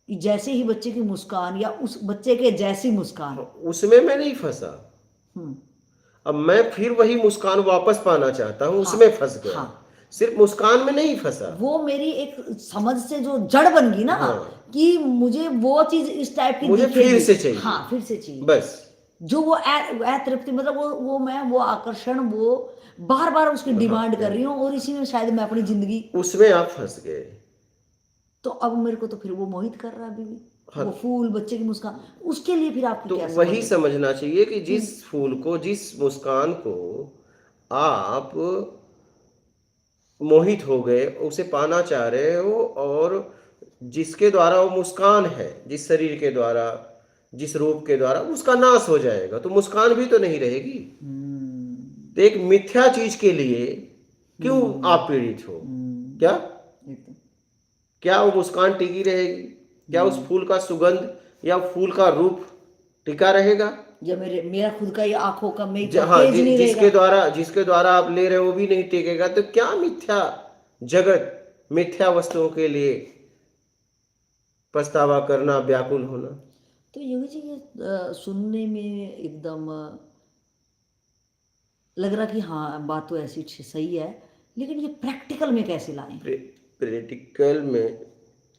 कि जैसे ही बच्चे की मुस्कान या उस बच्चे के जैसी मुस्कान। हाँ, उसमें मैं नहीं फंसा। हम्म। अब मैं फिर वही मुस्कान वापस पाना चाहता हूँ, हाँ, उसमें फंस गया। हाँ, सिर्फ मुस्कान में नहीं फंसा। वो मेरी एक समझ से जो जड़ बन गई ना, हाँ, कि मुझे वो चीज इस टाइप की मुझे फिर दिखेगी। से चाहिए, हाँ, फिर से चाहिए। बस। जो वो अतृप्ति, मतलब वो मैं वो आकर्षण, वो बार बार उसकी डिमांड कर रही हूँ, और इसी में शायद मैं अपनी जिंदगी। उसमें आप फंस गए। तो अब मेरे को तो फिर वो मोहित कर रहा है अभी भी, हाँ, वो फूल, बच्चे की मुस्कान, उसके लिए फिर आपकी तो क्या समझ वही है समझना चाहिए कि कि। जिस फूल को, जिस मुस्कान को आप मोहित हो गए, उसे पाना चाह रहे हो, और जिसके द्वारा वो मुस्कान है, जिस शरीर के द्वारा, जिस रूप के द्वारा उसका नाश हो जाएगा, तो मुस्कान भी तो नहीं रहेगी। हम्म। तो एक मिथ्या चीज के लिए क्यों हम्म। आप पीड़ित हो? क्या हम्म। एकदम। क्या वो मुस्कान टिकी रहेगी? क्या उस हम्म। फूल का सुगंध या फूल का रूप टिका रहेगा? या मेरा खुद का ये आंखों का मेक का हाँ, तेज नहीं रहेगा। जिसके द्वारा आप ले रहे हो वो भी नहीं टिकेगा, तो क्या मिथ्या जगत, मिथ्या वस्तुओं के लिए पछतावा करना, व्याकुल होना। तो योगी जी, ये सुनने में एकदम लग रहा कि हाँ, बात तो ऐसी सही है, लेकिन ये प्रैक्टिकल में कैसे लाएं। प्रैक्टिकल में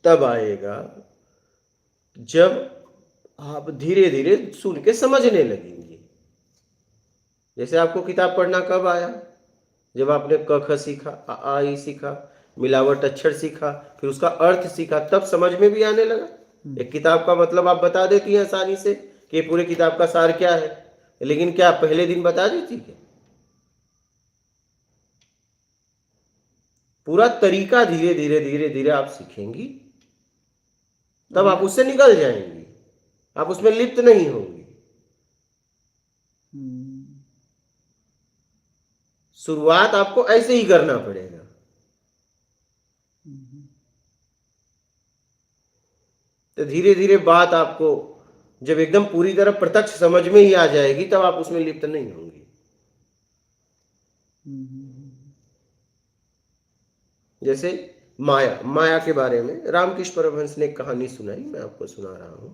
तब आएगा जब आप धीरे धीरे सुन के समझने लगेंगे। जैसे आपको किताब पढ़ना कब आया? जब आपने क ख सीखा, आ आ ई सीखा, मिलावट अक्षर सीखा, फिर उसका अर्थ सीखा, तब समझ में भी आने लगा। एक किताब का मतलब आप बता देती हैं आसानी से कि ये पूरे किताब का सार क्या है, लेकिन क्या पहले दिन बता देती है? पूरा तरीका धीरे धीरे धीरे धीरे आप सीखेंगी, तब आप उससे निकल जाएंगी, आप उसमें लिप्त नहीं होंगी। हम्म। शुरुआत आपको ऐसे ही करना पड़ेगा। तो धीरे धीरे बात आपको जब एकदम पूरी तरह प्रत्यक्ष समझ में ही आ जाएगी, तब आप उसमें लिप्त नहीं होंगी। जैसे माया, माया के बारे में रामकृष्ण परमहंस ने एक कहानी सुनाई, मैं आपको सुना रहा हूं।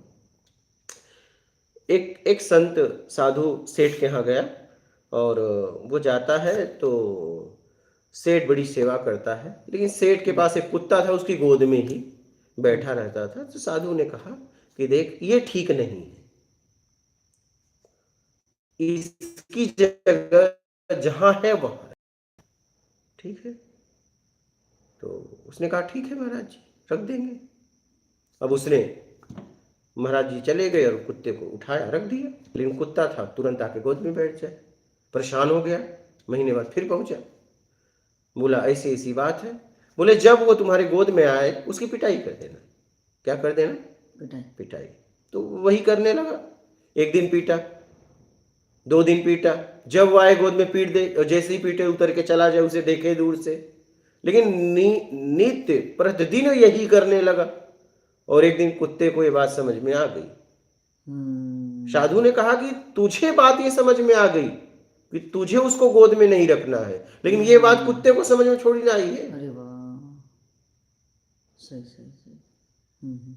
एक संत साधु सेठ के यहाँ गया, और वो जाता है तो सेठ बड़ी सेवा करता है, लेकिन सेठ के पास एक कुत्ता था, उसकी गोद में ही बैठा रहता था। तो साधु ने कहा कि देख, ये ठीक नहीं है, इसकी जगह जहां है वहां है। ठीक है, तो उसने कहा ठीक है महाराज जी, रख देंगे। अब उसने, महाराज जी चले गए और कुत्ते को उठाया, रख दिया, लेकिन कुत्ता था तुरंत आके गोद में बैठ जाए। परेशान हो गया, महीने बाद फिर पहुंचा, बोला ऐसी ऐसी बात है। बोले जब वो तुम्हारे गोद में आए उसकी पिटाई कर देना। क्या कर देना? पिटाई। तो वही करने लगा। एक दिन पीटा, 2 दिन पीटा, जब वो आए गोद में पीट दे, और जैसे ही पीटे उतर के चला जाए, उसे देखे दूर से। लेकिन नित्य प्रतिदिन यही करने लगा, और एक दिन कुत्ते को ये बात समझ में आ गई साधु ने कहा कि तुझे बात ये समझ में आ गई कि तुझे उसको गोद में नहीं रखना है, लेकिन ये बात कुत्ते को समझ में थोड़ी ना आई है। अरे वाह, सही सही सही। हम्म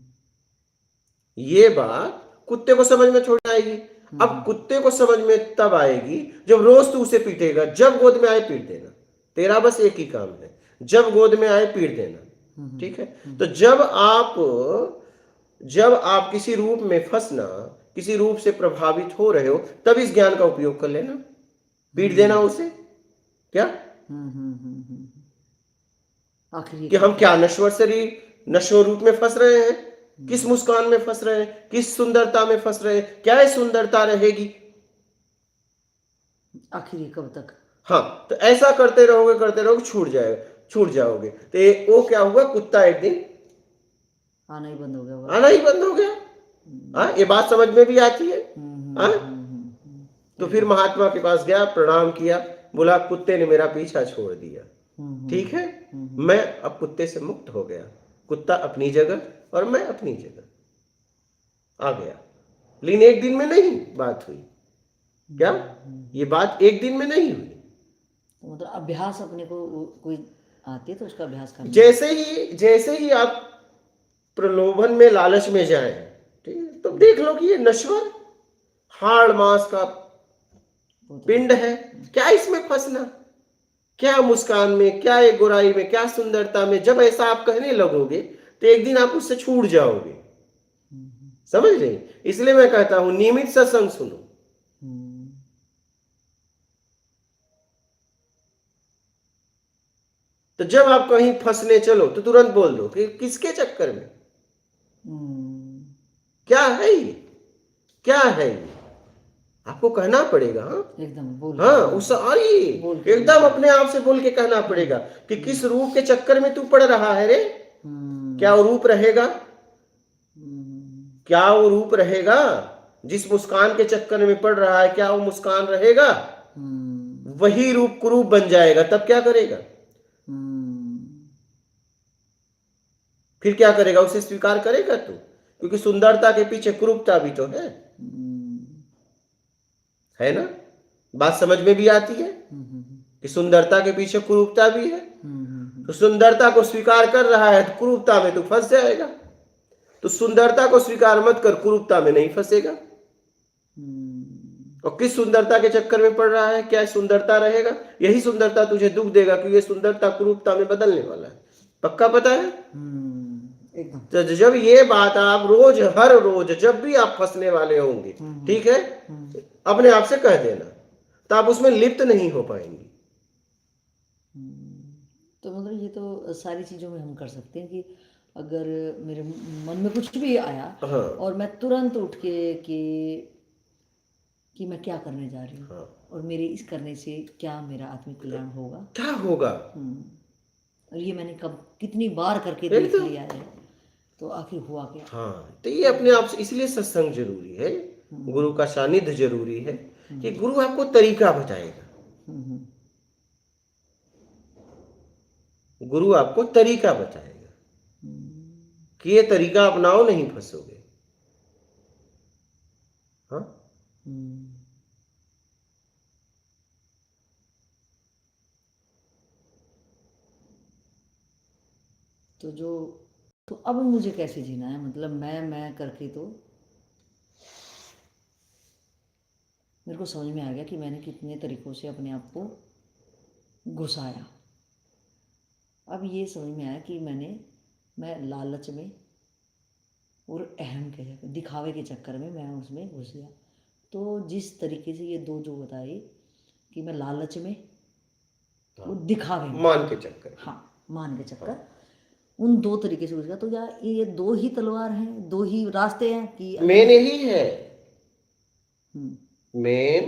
ये बात कुत्ते को समझ में थोड़ी ना आएगी। अब कुत्ते को समझ में तब आएगी जब रोज तू उसे पीटेगा। जब गोद में आए पीट देना, तेरा बस एक ही काम है, जब गोद में आए पीट देना। ठीक है, तो जब आप किसी रूप में फंसना, किसी रूप से प्रभावित हो रहे हो, तब इस ज्ञान का उपयोग कर लेना, पीट देना उसे। क्या आखिर ये कि हम क्या नश्वर शरीर, नश्वर रूप में फंस रहे हैं, किस मुस्कान में फंस रहे हैं, किस सुंदरता में फंस रहे हैं, क्या ये सुंदरता रहेगी? आखिर ये कब तक? हाँ, तो ऐसा करते रहोगे, छूट जाओगे। तो वो क्या हुआ, कुत्ता एक दिन आना ही बंद हो गया आना ही बंद हो गया। हाँ, ये बात समझ में भी आती है। हाँ, तो फिर महात्मा के पास गया, प्रणाम किया, बोला कुत्ते ने मेरा पीछा छोड़ दिया, ठीक है, मैं अब कुत्ते से मुक्त हो गया, कुत्ता अपनी जगह और मैं अपनी जगह आ गया। लेकिन एक दिन में नहीं बात हुई। क्या ये बात एक दिन में नहीं हुई? तो मतलब अभ्यास अपने को कोई आती है तो उसका अभ्यास करना। जैसे ही आप प्रलोभन में, लालच में जाए, ठीक है, तो देख लो कि ये नश्वर हाड़ मांस का पिंड है, क्या इसमें फंसना, क्या मुस्कान में, क्या ये गोराई में, क्या सुंदरता में। जब ऐसा आप कहने लगोगे तो एक दिन आप उससे छूट जाओगे। समझ रहे? इसलिए मैं कहता हूं नियमित सत्संग सुनो। तो जब आप कहीं फंसने चलो तो तुरंत बोल दो कि किसके चक्कर में, क्या है ये, क्या है ये, आपको कहना पड़ेगा। हाँ एकदम बोल, हाँ, उस एकदम अपने आप से बोल के कहना पड़ेगा कि किस रूप के चक्कर में तू पड़ रहा है रे। क्या वो रूप रहेगा? क्या वो रूप रहेगा? जिस मुस्कान के चक्कर में पड़ रहा है, क्या वो मुस्कान रहेगा? वही रूप कुरूप बन जाएगा, तब क्या करेगा? फिर क्या करेगा? उसे स्वीकार करेगा तू? क्योंकि सुंदरता के पीछे कुरूपता भी तो है ना? बात समझ में भी आती है कि सुंदरता के पीछे कुरूपता भी है। तो सुंदरता को स्वीकार कर रहा है तो कुरूपता में तू फंस जाएगा। तो सुंदरता को स्वीकार मत कर, कुरूपता में नहीं फंसेगा। और किस सुंदरता के चक्कर में पड़ रहा है? क्या सुंदरता रहेगा? यही सुंदरता तुझे दुख देगा, क्योंकि ये सुंदरता कुरूपता में बदलने वाला है। पक्का पता है? एकदम। तो जब ये बात आप रोज, हर रोज जब भी आप फंसने वाले होंगे, ठीक है, अपने आप से कह देना, तो आप उसमें लिप्त नहीं हो पाएंगे। तो मतलब ये तो सारी चीज़ों में हम कर सकते हैं कि अगर मेरे मन में कुछ भी आया, हाँ, और मैं तुरंत उठ के कि मैं क्या करने जा रही हूँ, हाँ, और मेरे इस करने से क्या मेरा आत्मिक कल्याण होगा, क्या होगा। और ये मैंने कब कितनी बार करके देख एकदम। लिया है, तो आखिर हुआ क्या? हाँ, तो ये अपने आप से, इसलिए सत्संग जरूरी है, गुरु का सानिध्य जरूरी है, कि गुरु आपको तरीका बताएगा। गुरु आपको तरीका बताएगा कि ये तरीका अपनाओ, नहीं फंसोगे। हाँ, तो अब मुझे कैसे जीना है? मतलब मैं करके तो मेरे को समझ में आ गया कि मैंने कितने तरीकों से अपने आप को घुसाया। अब ये समझ में आया कि मैं लालच में और अहम के चक्कर, दिखावे के चक्कर में मैं उसमें घुस गया। तो जिस तरीके से ये दो जो बताए कि मैं लालच में, वो दिखावे में, मान के चक्कर। हाँ, मान के चक्कर, उन दो तरीके से घुस गया। तो क्या ये दो ही तलवार हैं, दो ही रास्ते हैं कि मेन यही है, मेन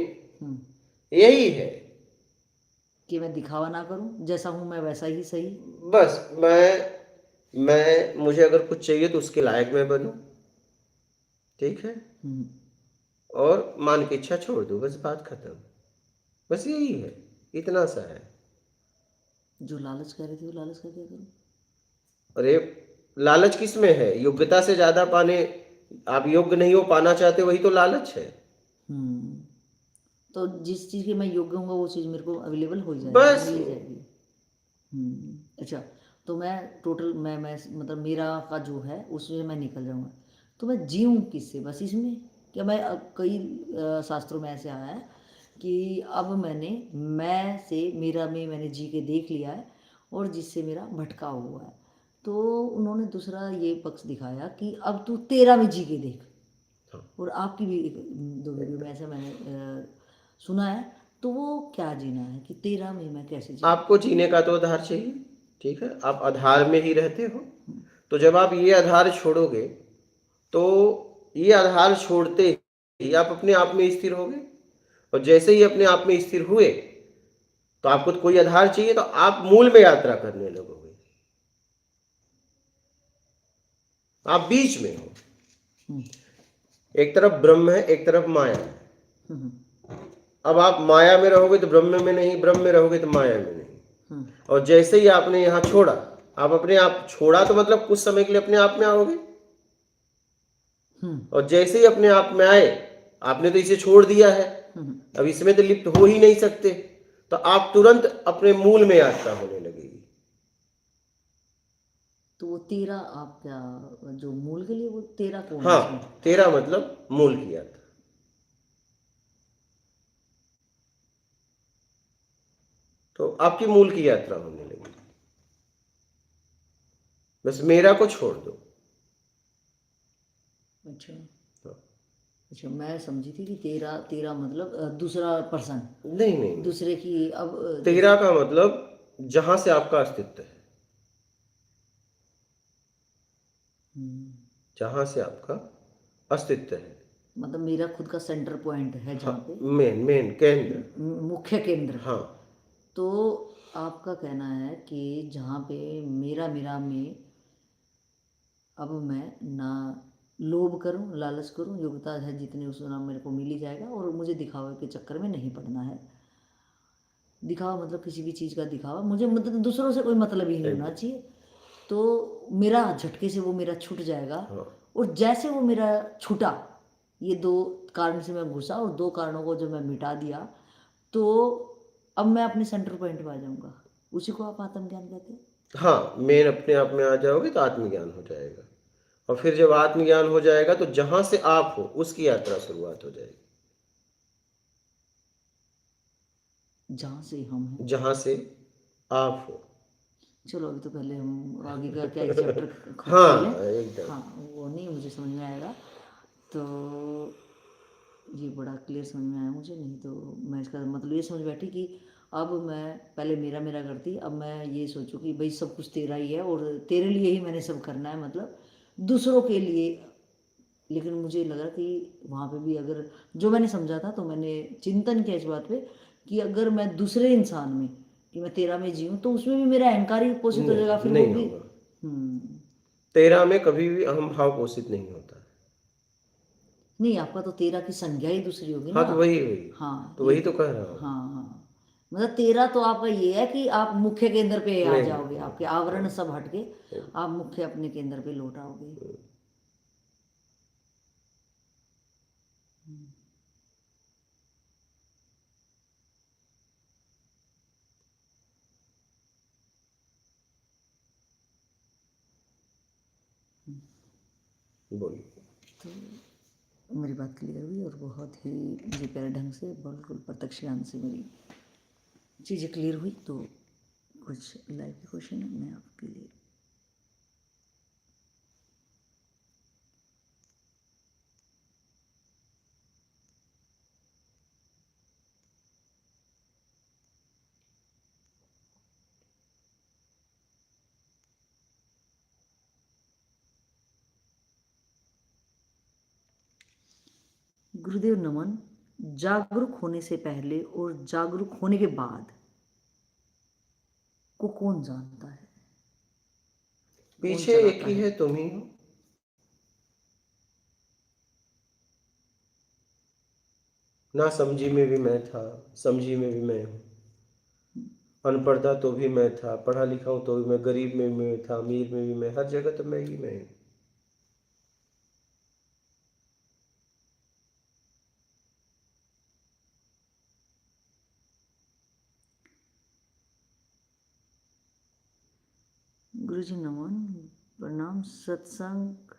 यही है कि मैं दिखावा ना करूं, जैसा हूं मैं वैसा ही सही। बस मुझे अगर कुछ चाहिए तो उसके लायक मैं बनूं, ठीक है, और मान की इच्छा छोड़ दूं, बस बात खत्म। बस यही है, इतना सा है। जो लालच कह रहे थे वो लालच का क्या करूं? अरे लालच किस में है? योग्यता से ज्यादा पाने आप योग्य नहीं हो पाना चाहते, वही तो लालच है। हम्म। तो जिस चीज़ के मैं योग्य हूँगा वो चीज़ मेरे को अवेलेबल हो ही जाएगी, बस मिल ही जाएगी। अच्छा। तो मैं टोटल मैं मतलब मेरा का जो है उसमें मैं निकल जाऊँगा। तो मैं जीऊँ किससे, बस इसमें? क्या मैं कई शास्त्रों में ऐसे आया है कि अब मैंने मैं से मेरा में मैंने जी के देख लिया है और जिससे मेरा भटकाव हुआ है। तो उन्होंने दूसरा ये पक्ष दिखाया कि अब तू तेरा में जी के देख। हाँ, और आपकी भी एक दो वीडियो में ऐसा मैंने सुना है। तो वो क्या जीना है कि तेरा में मैं कैसे जीऊँ? आपको जीने का तो आधार चाहिए, ठीक है, आप आधार में ही रहते हो। तो जब आप ये आधार छोड़ोगे, तो ये आधार छोड़ते ही आप अपने आप में स्थिर होगे, और जैसे ही अपने आप में स्थिर हुए, तो आपको तो कोई आधार चाहिए, तो आप मूल में यात्रा करने लगोगे। आप बीच में हो, हम्म, एक तरफ ब्रह्म है, एक तरफ माया है। हम्म, अब आप माया में रहोगे तो ब्रह्म में नहीं, ब्रह्म में रहोगे तो माया में नहीं। हम्म, और जैसे ही आपने यहाँ छोड़ा, आप अपने आप छोड़ा, तो मतलब कुछ समय के लिए अपने आप में आओगे। हम्म, और जैसे ही अपने आप में आए, आपने तो इसे छोड़ दिया है, हम्म। अब इसमें तो लिप्त हो ही नहीं सकते, तो आप तुरंत अपने मूल में यात्रा होने लगेगी। तो वो तेरा आप क्या, जो मूल के लिए वो तेरा कौन है हाँ, इसमें? तेरा मतलब मूल की यात्रा। तो आपकी मूल की यात्रा होने लगी। बस मेरा को छोड़ दो। अच्छा। हाँ। अच्छा, मैं समझी थी कि तेरा तेरा मतलब दूसरा पर्सन, नहीं नहीं नहीं, दूसरे की अब तेरा जैसे। का मतलब जहां से आपका अस्तित्व है, हम्म, जहां से आपका अस्तित्व है। मतलब मेरा खुद का सेंटर पॉइंट है हाँ, जहाँ पे मेन मेन केंद्र। मुख्य केंद्र। हाँ तो आपका कहना है कि जहाँ पे मेरा मेरा में अब मैं ना लोभ करूं, लालच करूं, योग्यता है जितने उसका नाम मेरे को मिल ही जाएगा, और मुझे दिखावे के चक्कर में नहीं पड़ना है। दिखावा मतलब किसी भी चीज़ का दिखावा, मुझे मतलब दूसरों से कोई मतलब ही नहीं होना एकदम। चाहिए। तो मेरा झटके से वो मेरा छूट जाएगा। हाँ और जैसे वो मेरा छूटा, ये दो कारण से मैं घुसा और दो कारणों को जब मैं मिटा दिया, तो अब मैं अपने सेंटर पॉइंट पे आ जाऊंगा। उसी को आप आत्मज्ञान कहते हैं। हाँ, मेन अपने आप में आ जाओगे तो आत्मज्ञान हो जाएगा। और फिर जब आत्मज्ञान हो जाएगा, तो जहां से आप हो उसकी यात्रा शुरुआत हो जाएगी। जहाँ से हम हैं। जहां से आप हो। चलो अभी तो पहले हम आगे का क्या एक चैप्टर खत्म कर लें। हाँ एकदम। हाँ, वो नहीं मुझे समझ में आएगा। तो ये बड़ा क्लियर समझ में आया मुझे, नहीं तो मैं इसका मतलब ये समझ बैठी कि अब मैं पहले मेरा मेरा करती, अब मैं ये सोचूं कि भाई सब कुछ तेरा ही है और तेरे लिए ही मैंने सब करना है, मतलब दूसरों के लिए। लेकिन मुझे लगा कि वहाँ पे भी अगर जो मैंने समझा था, तो मैंने चिंतन किया इस बात पे कि अगर मैं दूसरे इंसान में कि मैं तेरा में जीऊँ, तो उसमें भी मेरा अहंकार ही पोषित हो जाएगा, नहीं फिर वो नहीं भी। होगा। हम्म। तेरा में कभी भी अहम भाव पोषित नहीं होता। नहीं, आपका तो तेरा की संज्ञा ही दूसरी होगी हाँ, ना। तो वही वही, हाँ तो ये। वही तो कह रहा हूँ। हाँ हाँ, मतलब तेरा तो आपका ये है कि आप मुख्य केंद्र पे आ नहीं जाओगे, नहीं, आपके आवरण हाँ, सब हट के नहीं। आप मुख्य अपने केंद्र पे लौट आओगे। बोलिए। तो मेरी बात क्लियर हुई और बहुत ही मुझे प्यारे ढंग से बिल्कुल प्रत्यक्ष ज्ञान से मेरी चीज़ें क्लियर हुई। तो कुछ लाइव के क्वेश्चन है मैं आपके लिए। गुरुदेव नमन। जागरूक होने से पहले और जागरूक होने के बाद को कौन जानता है, कौन पीछे एक चलाता ही है? है, तुम ही हो। ना समझी में भी मैं था, समझी में भी मैं हूँ। अनपढ़ था तो भी मैं था, पढ़ा लिखा हूँ तो भी मैं, गरीब में भी मैं था, अमीर में भी मैं, हर जगह तो मैं ही मैं हूँ। गुरुजी नमन, प्रणाम। सत्संग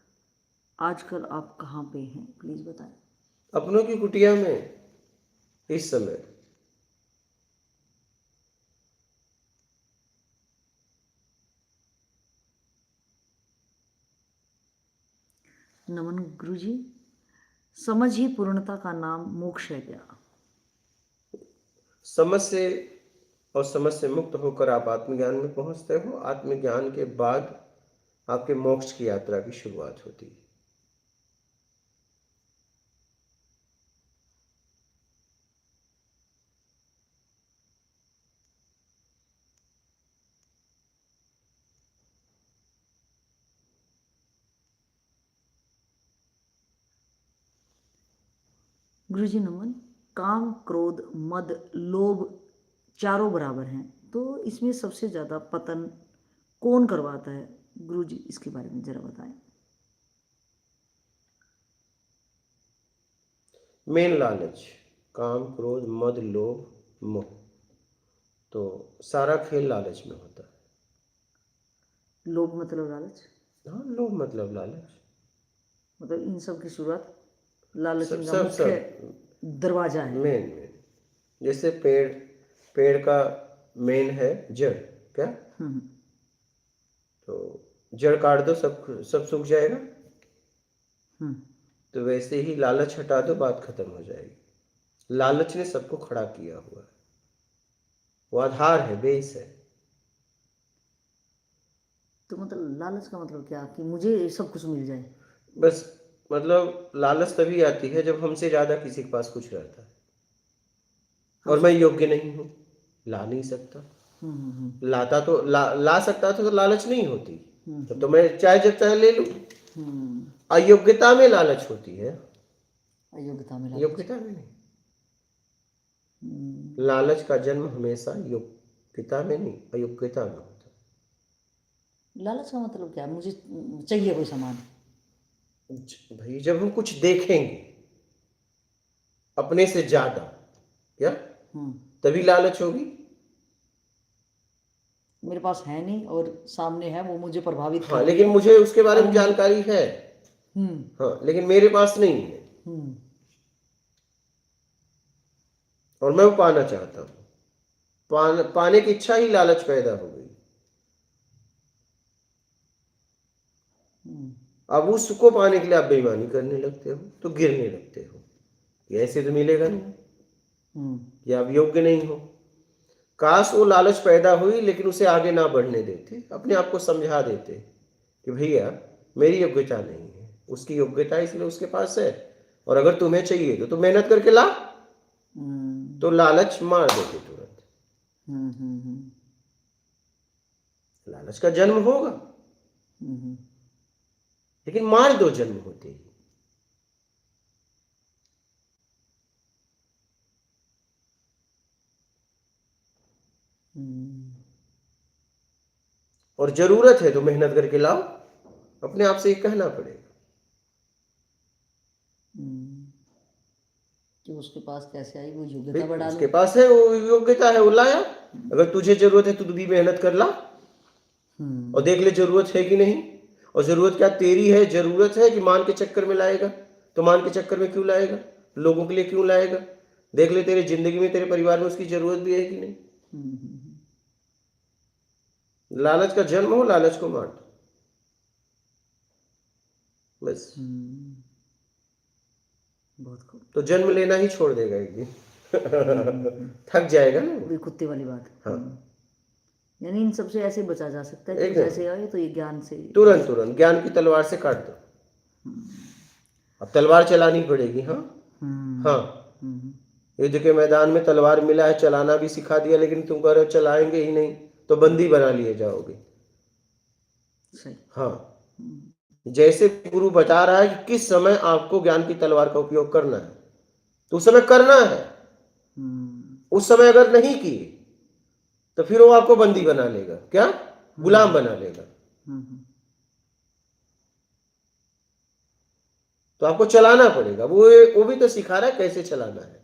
आजकल आप कहाँ पे हैं, प्लीज बताएं। अपनों की कुटिया में इस समय। नमन गुरुजी, समझ ही पूर्णता का नाम मोक्ष है क्या? समझ से और समझ से मुक्त होकर आप आत्मज्ञान में पहुंचते हो। आत्मज्ञान के बाद आपके मोक्ष की यात्रा की शुरुआत होती है। गुरुजी नमन, काम, क्रोध, मद, लोभ चारों बराबर हैं, तो इसमें सबसे ज़्यादा पतन कौन करवाता है? गुरुजी इसके बारे में ज़रा बताएं। मेन लालच, काम, क्रोध, मद, लोभ, मोह। तो सारा खेल लालच में होता है। लोभ मतलब लालच, हाँ, लोभ मतलब लालच। मतलब इन सब की शुरुआत लालच सब इनका सब मुख्य सब दरवाजा है। मेन जैसे पेड़ का मेन है जड़। क्या? हम्म तो जड़ काट दो, सब सब सूख जाएगा। हम्म तो वैसे ही लालच हटा दो, बात खत्म हो जाएगी। लालच ने सबको खड़ा किया हुआ है, वो आधार है, बेस है। तो मतलब लालच का मतलब क्या कि मुझे सब कुछ मिल जाए? बस मतलब लालच तभी आती है जब हमसे ज्यादा किसी के पास कुछ रहता है हम और मैं योग्य नहीं हूं, ला नहीं सकता। लाता तो ला सकता था तो लालच नहीं होती। तो मैं चाहे जब चाहे ले लूं। अयोग्यता में लालच होती है, अयोग्यता में लालच। योग्यता में नहीं। लालच का जन्म हमेशा योग्यता में नहीं, अयोग्यता में होता है। लालच का मतलब क्या? मुझे चाहिए कोई सामान। भाई जब हम कुछ देखेंगे अपने से ज्यादा, क्या तभी लालच होगी। मेरे पास है नहीं और सामने है, वो मुझे प्रभावित कर हाँ, रही लेकिन है मुझे उसके बारे और में जानकारी है। हाँ, लेकिन मेरे पास नहीं है और मैं वो पाना चाहता हूं। पाने की इच्छा ही लालच पैदा हो गई। अब उसको पाने के लिए आप बेईमानी करने लगते हो, तो गिरने लगते हो। ये ऐसे तो मिलेगा नहीं, ये आप योग्य नहीं हो। काश वो लालच पैदा हुई लेकिन उसे आगे ना बढ़ने देते, अपने आप को समझा देते कि भैया मेरी योग्यता नहीं है, उसकी योग्यता है इसलिए उसके पास है, और अगर तुम्हें चाहिए तो तुम मेहनत करके ला। तो लालच मार देते तुरंत। लालच का जन्म होगा लेकिन मार दो जन्म होते ही। और जरूरत है तो मेहनत करके लाओ, अपने आप से ये कहना पड़ेगा कि उसके पास कैसे आई, वो योग्यता बढ़ा लो। उसके पास है, वो योग्यता है, वो लाया। अगर तुझे जरूरत है तो तू भी मेहनत कर ला और देख ले जरूरत है कि नहीं। और जरूरत क्या तेरी है? जरूरत है कि मान के चक्कर में लाएगा, तो मान के चक्कर में क्यों लाएगा? लोगों के लिए क्यों लाएगा? देख ले तेरी जिंदगी में, तेरे परिवार में उसकी जरूरत भी है कि नहीं। लालच का जन्म हो, लालच को मार दो बस। बहुत खूब। तो जन्म लेना ही छोड़ देगा एक दिन। थक जाएगा ना वही कुत्ते वाली बात। हाँ, यानी इन सबसे ऐसे बचा जा सकता है कि एकदम। जैसे आए तो ये ज्ञान से तुरंत ज्ञान की तलवार से काट दो। अब तलवार चलानी पड़ेगी। हाँ हाँ, युद्ध के मैदान में तलवार मिला है, चलाना भी सिखा दिया, लेकिन तुम कह रहे हो चलाएंगे ही नहीं, तो बंदी बना लिए जाओगे। सही। हाँ, जैसे गुरु बता रहा है कि किस समय आपको ज्ञान की तलवार का उपयोग करना है, तो उस समय करना है। उस समय अगर नहीं किए तो फिर वो आपको बंदी बना लेगा। क्या? गुलाम बना लेगा। तो आपको चलाना पड़ेगा। वो भी तो सिखा रहा है कैसे चलाना है।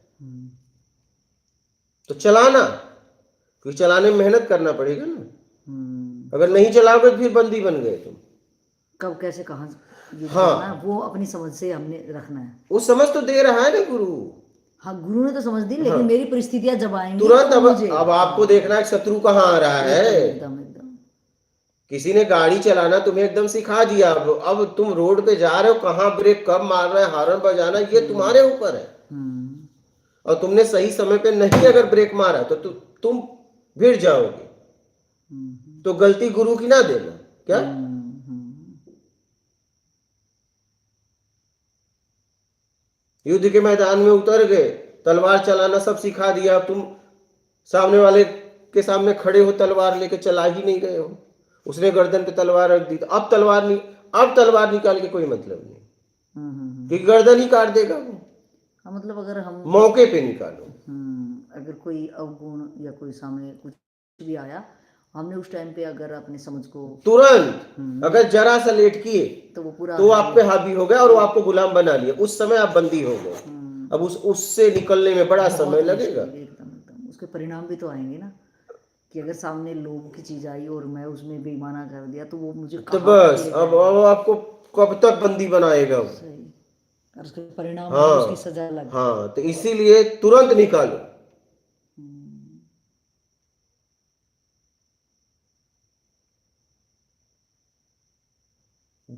तो चलाना, क्योंकि चलाने में मेहनत करना पड़ेगा ना। अगर नहीं चलाओगे तो फिर बंदी बन गए तुम। कब कैसे कहाँ युद्ध हाँ, करना है वो अपनी समझ से हमने रखना है। वो समझ तो दे रहा है ना गुरु। हाँ गुरु ने तो समझ दी, हाँ, लेकिन मेरी परिस्थितियां जब आएंगी तुरंत तो मुझे, अब आपको हाँ, देखना है कि शत्रु कहाँ आ रहा है। एकदम एकदम एकदम। किसी ने गाड़ी चलाना तुम्हें एकदम सिखा दिया, अब तुम रोड पे जा रहे हो, कहाँ ब्रेक कब मारना है, हॉर्न बजाना, ये तुम्हारे ऊपर है। हम्म और तुमने सही समय पे नहीं अगर ब्रेक मारा तो तुम भिड़ जाओगे। हम्म तो गलती गुरु की ना देना। क्या? हम्म। युद्ध के मैदान में उतर गए, तलवार चलाना सब सिखा दिया, अब तुम सामने वाले के सामने खड़े हो, तलवार लेके चला ही नहीं रहे हो। उसने गर्दन पे तलवार रख दी तो अब तलवार निकाल के कोई मतलब नहीं, कि गर्दन ही काट देगा वो। हाँ मतलब अगर हम, मौके पे निकालो। अगर कोई अवगुण या कोई सामने कुछ भी आया, हमने उस टाइम पे अगर अपनी समझ को, तुरंत अगर जरा सा लेट किए तो वो पूरा तो वो आप पे हावी हो गया और वो आपको गुलाम बना लिया, उस समय आप बंदी हो गए। अब उससे निकलने में बड़ा समय लगेगा। एकदम एकदम उसके परिणाम भी तो आएंगे ना, कि अगर सामने लोगों की चीज आई और मैं उसमें बेईमाना कर दिया तो वो मुझे तो कहाँ तक बस ले अब जाएगा। आपको कब तक बंदी बनाएगा वो। सही। और उसके परिणाम अलग, हाँ, उसकी सजा अलग। हाँ, तो इसीलिए तुरंत निकालो। हम्म,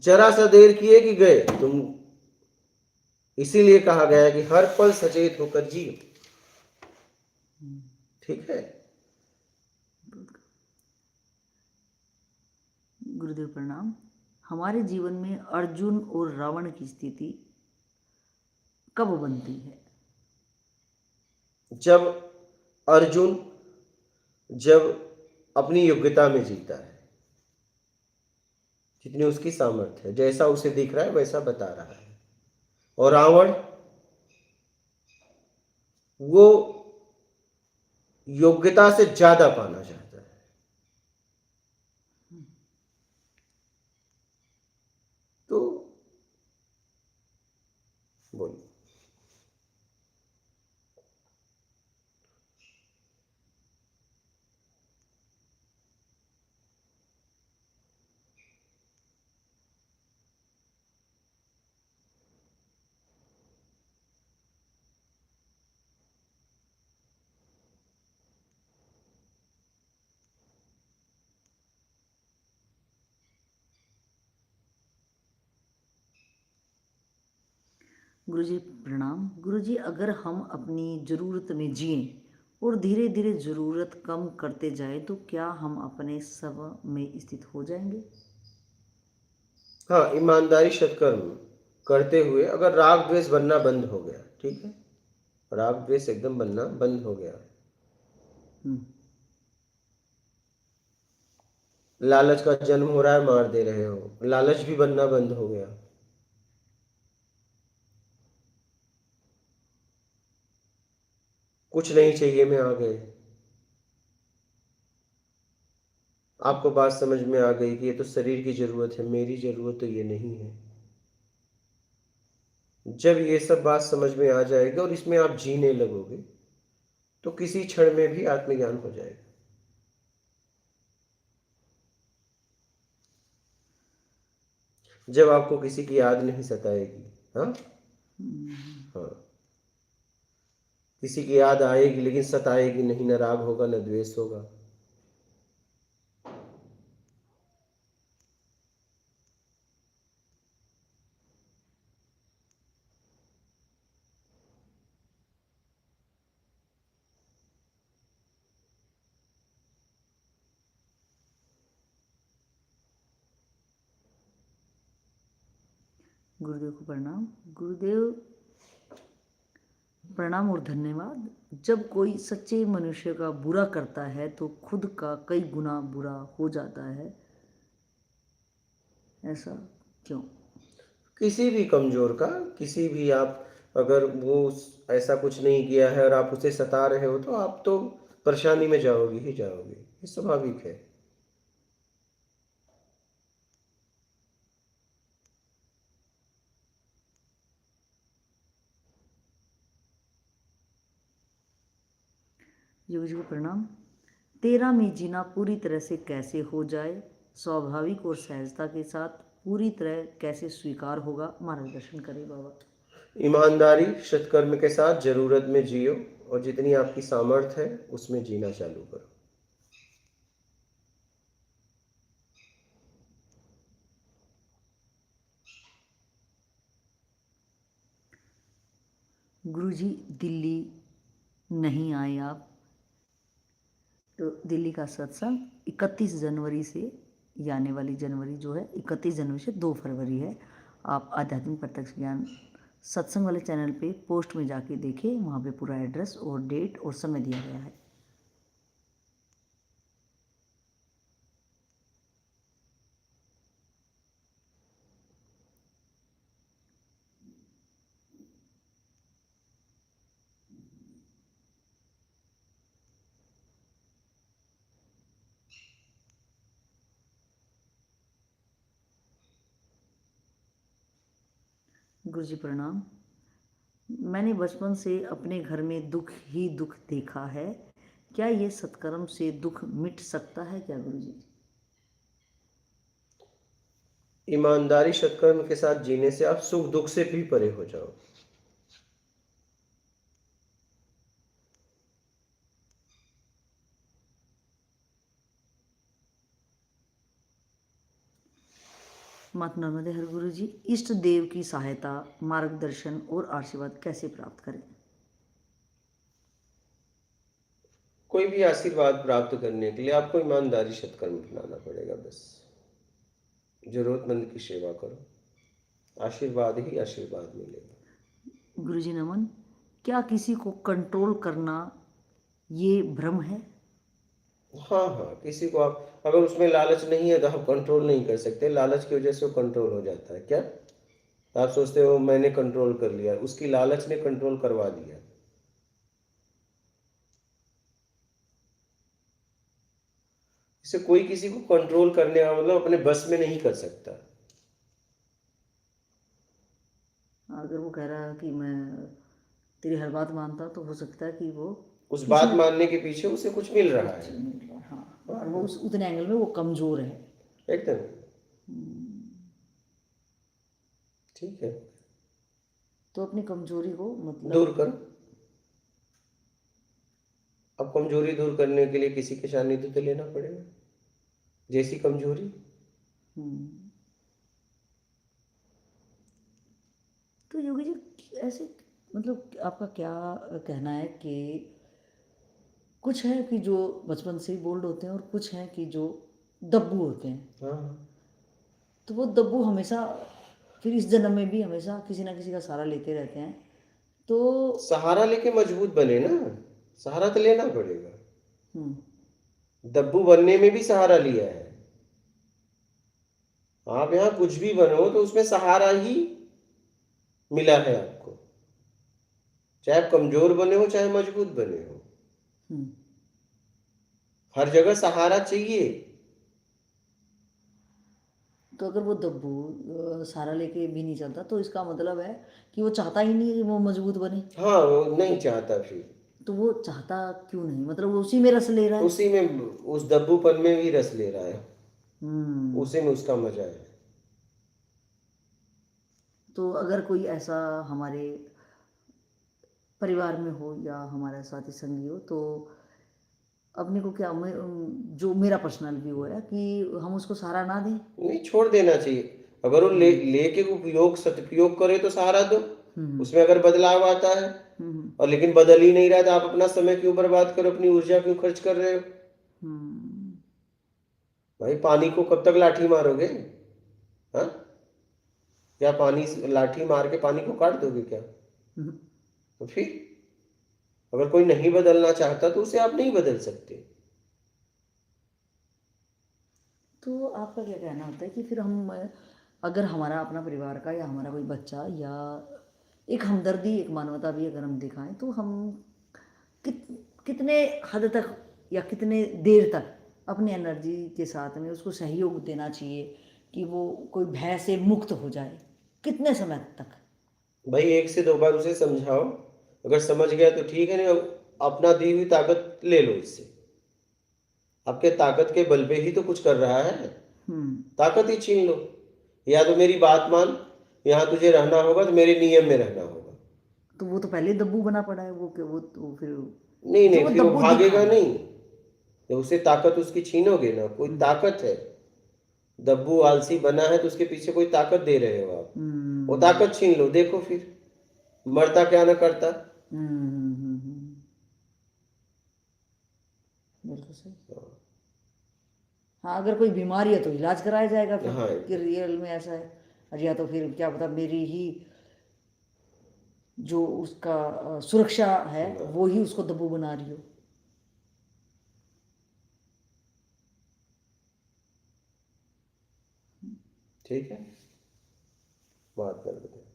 जरा सा देर किए कि गए तुम। इसीलिए कहा गया है कि हर पल सचेत होकर जियो। ठीक है। गुरुदेव प्रणाम। हमारे जीवन में अर्जुन और रावण की स्थिति कब बनती है? जब अर्जुन जब अपनी योग्यता में जीता है, जितनी उसकी सामर्थ्य है, जैसा उसे दिख रहा है वैसा बता रहा है। और रावण वो योग्यता से ज्यादा पाना चाहता है। तो बोलिए। गुरुजी प्रणाम। गुरुजी अगर हम अपनी ज़रूरत में जिएं और धीरे धीरे ज़रूरत कम करते जाएं तो क्या हम अपने सब में स्थित हो जाएंगे? हाँ, ईमानदारी सत्कर्म करते हुए अगर राग द्वेष बनना बंद हो गया, ठीक है, राग द्वेष एकदम बनना बंद हो गया, हम्म लालच का जन्म हो रहा है, मार दे रहे हो, लालच भी बनना बंद हो गया, कुछ नहीं चाहिए में आ गए, आपको बात समझ में आ गई कि ये तो शरीर की जरूरत है, मेरी जरूरत तो ये नहीं है। जब ये सब बात समझ में आ जाएगी और इसमें आप जीने लगोगे तो किसी क्षण में भी आत्मज्ञान हो जाएगा। जब आपको किसी की याद नहीं सताएगी। हाँ, हाँ, किसी की याद आएगी लेकिन सताएगी नहीं, न राग होगा न द्वेष होगा। गुरुदेव को प्रणाम। गुरुदेव प्रणाम और धन्यवाद। जब कोई सच्चे मनुष्य का बुरा करता है तो खुद का कई गुना बुरा हो जाता है, ऐसा क्यों? किसी भी कमजोर का, किसी भी आप, अगर वो ऐसा कुछ नहीं किया है और आप उसे सता रहे हो तो आप तो परेशानी में जाओगे ही जाओगे, ये स्वाभाविक है। योगी जी को प्रणाम। तेरा में जीना पूरी तरह से कैसे हो जाए, स्वाभाविक और सहजता के साथ पूरी तरह कैसे स्वीकार होगा, मार्गदर्शन करे बाबा। ईमानदारी सत्कर्म के साथ जरूरत में जियो और जितनी आपकी सामर्थ्य है उसमें जीना चालू करो। गुरुजी, दिल्ली नहीं आए आप, तो दिल्ली का सत्संग 31 जनवरी से, ये आने वाली जनवरी जो है 31 जनवरी से 2 फरवरी है। आप आध्यात्मिक प्रत्यक्ष ज्ञान सत्संग वाले चैनल पे पोस्ट में जाके देखें, वहाँ पे पूरा एड्रेस और डेट और समय दिया गया है। गुरुजी प्रणाम। मैंने बचपन से अपने घर में दुख ही दुख देखा है, क्या ये सत्कर्म से दुख मिट सकता है क्या गुरुजी? ईमानदारी सत्कर्म के साथ जीने से आप सुख दुख से भी परे हो जाओ। माता नर्मदे हर गुरुजी, इष्ट देव की सहायता, मार्गदर्शन और आशीर्वाद कैसे प्राप्त करें? कोई भी आशीर्वाद प्राप्त करने के लिए आपको ईमानदारी सत्कर्म अपनाना पड़ेगा। बस जरूरतमंद की सेवा करो, आशीर्वाद ही आशीर्वाद मिलेगा। गुरुजी नमन, क्या किसी को कंट्रोल करना ये भ्रम है? हाँ हाँ, किसी को आप अगर उसमें लालच नहीं है तो आप कंट्रोल नहीं कर सकते। लालच की वजह से वो कंट्रोल हो जाता है। क्या आप सोचते हो मैंने कंट्रोल कर लिया, उसकी लालच ने कंट्रोल करवा दिया। इससे कोई किसी को कंट्रोल करने का मतलब अपने बस में नहीं कर सकता। अगर वो कह रहा है कि मैं तेरी हर बात मानता हूँ, तो हो सकता है कि वो उस बात मानने के पीछे उसे कुछ मिल रहा है। हाँ, और वो उस उतने एंगल में वो कमजोर है। एकदम ठीक है, तो अपनी कमजोरी को मतलब दूर करो। अब कमजोरी दूर करने के लिए किसी के सानिध्य तो लेना पड़ेगा। जैसी कमजोरी, तो योगी जी ऐसे मतलब आपका क्या कहना है कि कुछ है कि जो बचपन से ही बोल्ड होते हैं और कुछ हैं कि जो दब्बू होते हैं, हाँ, तो वो दब्बू हमेशा फिर इस जन्म में भी हमेशा किसी ना किसी का सहारा लेते रहते हैं। तो सहारा लेके मजबूत बने ना, सहारा तो लेना पड़ेगा। दब्बू बनने में भी सहारा लिया है। आप यहाँ कुछ भी बनो तो उसमें सहारा ही मिला है आपको, चाहे आप कमजोर बने हो चाहे मजबूत बने हो, हर जगह सहारा चाहिए। तो अगर वो दब्बू सहारा लेके भी नहीं चलता, तो इसका मतलब है कि वो चाहता ही नहीं कि वो मजबूत बने। हाँ, वो नहीं चाहता फिर। तो वो चाहता क्यों नहीं? मतलब वो उसी में रस ले रहा है। उसी में, उस दब्बूपन में भी रस ले रहा है, उसी में उसका मजा है। तो अगर कोई ऐसा हमारे परिवार में हो या हमारा साथी संगी हो, तो अपने को क्या जो मेरा पर्सनल व्यू है कि हम उसको सहारा ना दें। नहीं, छोड़ देना चाहिए। अगर वो लेके उपयोग सदुपयोग करे तो सहारा दो, उसमें अगर बदलाव आता है। और लेकिन बदल ही नहीं रहा तो आप अपना समय क्यों बर्बाद करो, अपनी ऊर्जा क्यों खर्च कर रहे हो? भाई पानी को कब तक लाठी मारोगे? हाँ, क्या पानी लाठी मार के पानी को काट दोगे क्या? तो फिर अगर कोई नहीं बदलना चाहता तो उसे आप नहीं बदल सकते। तो आपका क्या कहना होता है कि फिर हम अगर हमारा अपना परिवार का या हमारा कोई बच्चा या एक हमदर्दी एक मानवता भी अगर हम दिखाएं, तो हम कितने हद तक या कितने देर तक अपनी एनर्जी के साथ में उसको सहयोग देना चाहिए कि वो कोई भय से मुक्त हो जाए? कितने समय तक? भाई 1 से 2 बार उसे समझाओ, अगर समझ गया तो ठीक है, नहीं अपना दी हुई ताकत ले लो इससे। आपके ताकत के बल पे ही तो कुछ कर रहा है, हम्म ताकत ही छीन लो। या तो मेरी बात मान, यहाँ तुझे रहना होगा तो मेरे नियम में रहना होगा। तो वो तो पहले ही दब्बू बना पड़ा है, वो वो तो फिर नहीं जो नहीं, वो फिर वो दब्बू भागेगा दिखाना। नहीं। जब उसे ताकत उसकी छीनोगे ना, कोई हम्म ताकत है, दब्बू आलसी बना है तो उसके पीछे कोई ताकत दे रहे हो आप, वो हम्म ताकत छीन लो, देखो फिर मरता क्या ना करता। बिल्कुल सही। हाँ, अगर कोई बीमारी है तो इलाज कराया जाएगा फिर, हाँ कि एकदम। रियल में ऐसा है। और या तो फिर क्या पता मेरी ही जो उसका सुरक्षा है हाँ, वो ही उसको दब्बू बना रही हो। ठीक है, बात कर लेते हैं।